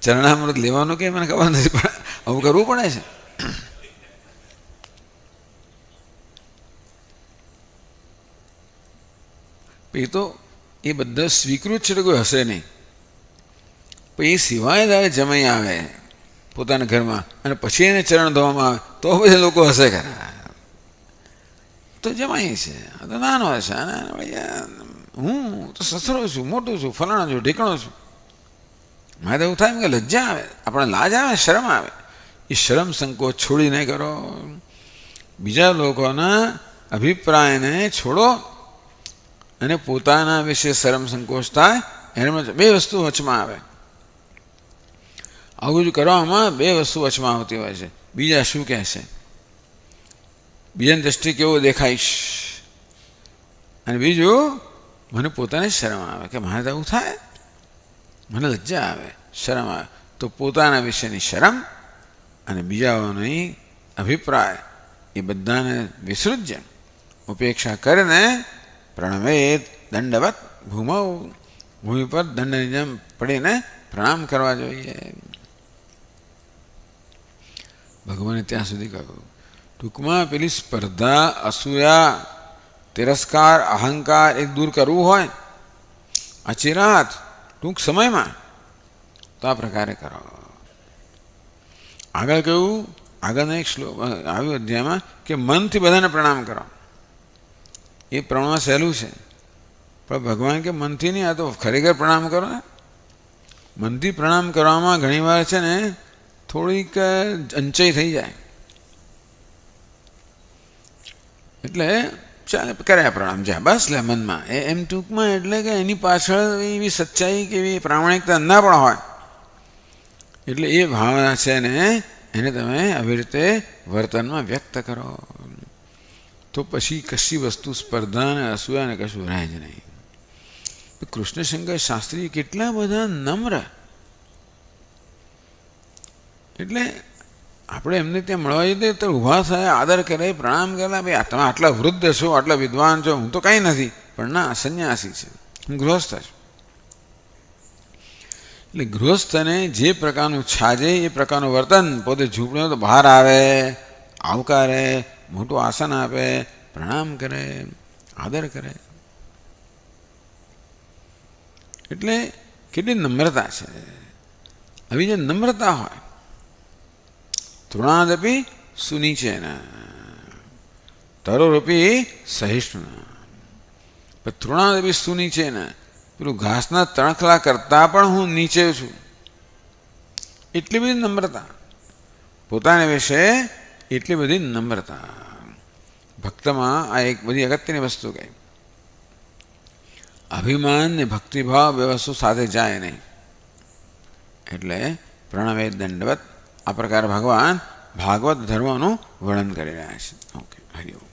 ચરણામૃત લેવાનું કે મને ખબર નથી, પણ આવું કરવું પડે છે. એ તો એ બધા સ્વીકૃત છે, કોઈ હશે નહીં. પણ એ સિવાય જ્યારે જમાઈ આવે પોતાના ઘરમાં અને પછી એને ચરણ ધોવામાં આવે તો બધા લોકો હશે ખરા. તો જમાઈ છે, આ તો નાનો હશે, હું તો સસરો છું, મોટું છું, ફલાણો છું, ઢીકણો છું. મારે તો એવું થાય કે લજ્જા આવે, આપણે લાજ આવે, શરમ આવે. એ શરમ સંકોચ છોડીને કરો. બીજા લોકોના અભિપ્રાયને છોડો અને પોતાના વિશે શરમ સંકોચ થાય. એમાં બે વસ્તુ વચમાં આવે. આવું જ કરવામાં બે વસ્તુ વચમાં આવતી હોય છે. બીજા શું કહેશે, બીજાની દ્રષ્ટિ કેવો દેખાઈશ, અને બીજું મને પોતાને શરમ આવે કે મારે આવું થાય, મને લજ્જા આવે, શરમ આવે. તો પોતાના વિશેની શરમ અને બીજાઓની અભિપ્રાય એ બધાને વિસૃજ્ય ઉપેક્ષા કરીને પ્રણવેદ દંડવત ભૂમૌ, ભૂમિ પર દંડની જેમ પડીને પ્રણામ કરવા જોઈએ. ભગવાને ત્યાં સુધી કહ્યું. ટૂંકમાં પેલી સ્પર્ધા, અસૂયા, તિરસ્કાર, અહંકાર એ દૂર કરવું હોય અચિરાત, ટૂંક સમયમાં, તો આ પ્રકારે કરો. આગળ કહ્યું, આગળના એક શ્લોક આવ્યું અધ્યાયમાં કે મનથી બધાને પ્રણામ કરો. એ પ્રમાણ સહેલું છે, પણ ભગવાન કે મનથી નહીં, આ તો ખરેખર પ્રણામ કરો ને. મનથી પ્રણામ કરવામાં ઘણીવાર છે ને થોડીક અંચાઈ થઈ જાય, એટલે ચાલે કર્યા પ્રણામ જ્યાં બસ લે મનમાં, એમ ટૂંકમાં. એટલે કે એની પાછળ એવી સચ્ચાઈ કે એવી પ્રામાણિકતા ના પણ હોય. એટલે એ ભાવના છે ને એને તમે આવી રીતે વર્તનમાં વ્યક્ત કરો, તો પછી કશી વસ્તુ સ્પર્ધા અને અસૂયા ને કશું રહે જ નહીં. કૃષ્ણશંકર શાસ્ત્રી કેટલા બધા નમ્ર. એટલે આપણે એમને ત્યાં મળવા જઈએ તો ઊભા થાય, આદર કરે, પ્રણામ કરે. ભાઈ તમે આટલા વૃદ્ધ છો, આટલા વિદ્વાન છો, હું તો કાંઈ નથી. પણ ના, સંન્યાસી છે, હું ગૃહસ્થ છું. એટલે ગૃહસ્થને જે પ્રકારનું છાજે એ પ્રકારનું વર્તન, પોતે ઝૂંપડીઓ તો બહાર આવે, આવકારે, મોટું આસન આપે, પ્રણામ કરે, આદર કરે. એટલે કેટલી નમ્રતા છે. આવી જે નમ્રતા હોય, તૃણાદપી સુનિચેન તરોરપી સહિષ્ણુ, તૃણાદપી સુનિચેન, પેલું ઘાસના તણખલા કરતાં પણ હું નીચે છું. એટલી બધી નમ્રતા, પોતાના વિશે એટલી બધી નમ્રતા. ભક્તમાં આ એક બધી અગત્યની વસ્તુ કહી. અભિમાન ને ભક્તિભાવ બે વસ્તુ સાથે જાય નહીં. એટલે પ્રણવે દંડવત આ પ્રકારે ભગવાન ભાગવત ધર્મનું વર્ણન કરી રહ્યા છે. ઓકે, હરિઓમ.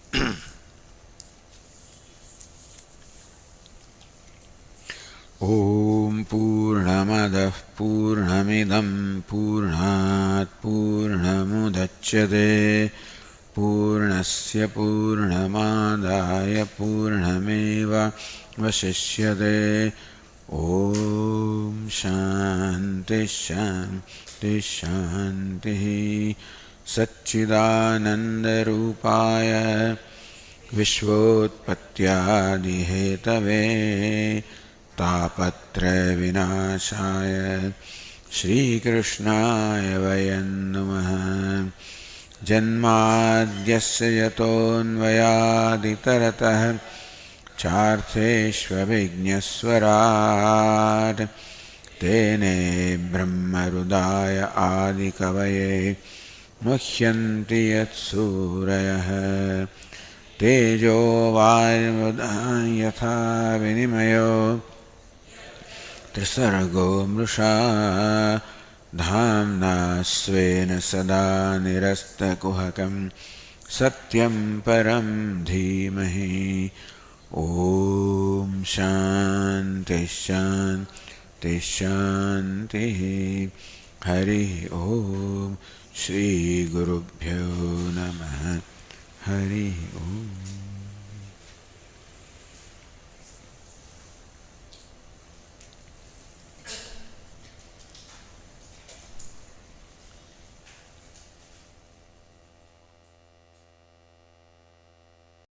ઓમ પૂર્ણમદઃ પૂર્ણમિદં પૂર્ણાત પૂર્ણમુદચ્યતે પૂર્ણસ્ય પૂર્ણમાદાય પૂર્ણમેવાવશિષ્યતે. ઓમ શાંતિ શાંતિ શાંતિ. સચ્ચિદાનંદરૂપાય વિશ્વોત્પત્યાદિહેતવે તાપત્રય વિનાશાય શ્રીકૃષ્ણાય વયં નમઃ. જન્માદ્યસ્ય યતોન્વયાદિતરતઃ ચાર્થેષ્વभिज्ञस्वराट् तेने ब्रह्महृदाय आदिकवये मुह्यन्ति यत्सूरयः. तेजो वायुर्मृदा यथा विनिमयो त्रिसर्गो मृषा धाम्ना स्वेन सदा निरस्तकुहकं सत्यं परं धीमहि ॐ शान्ति शान्ति शान्तिः हरिः ॐ श्रीगुरुभ्यो नमः हरिः ॐ।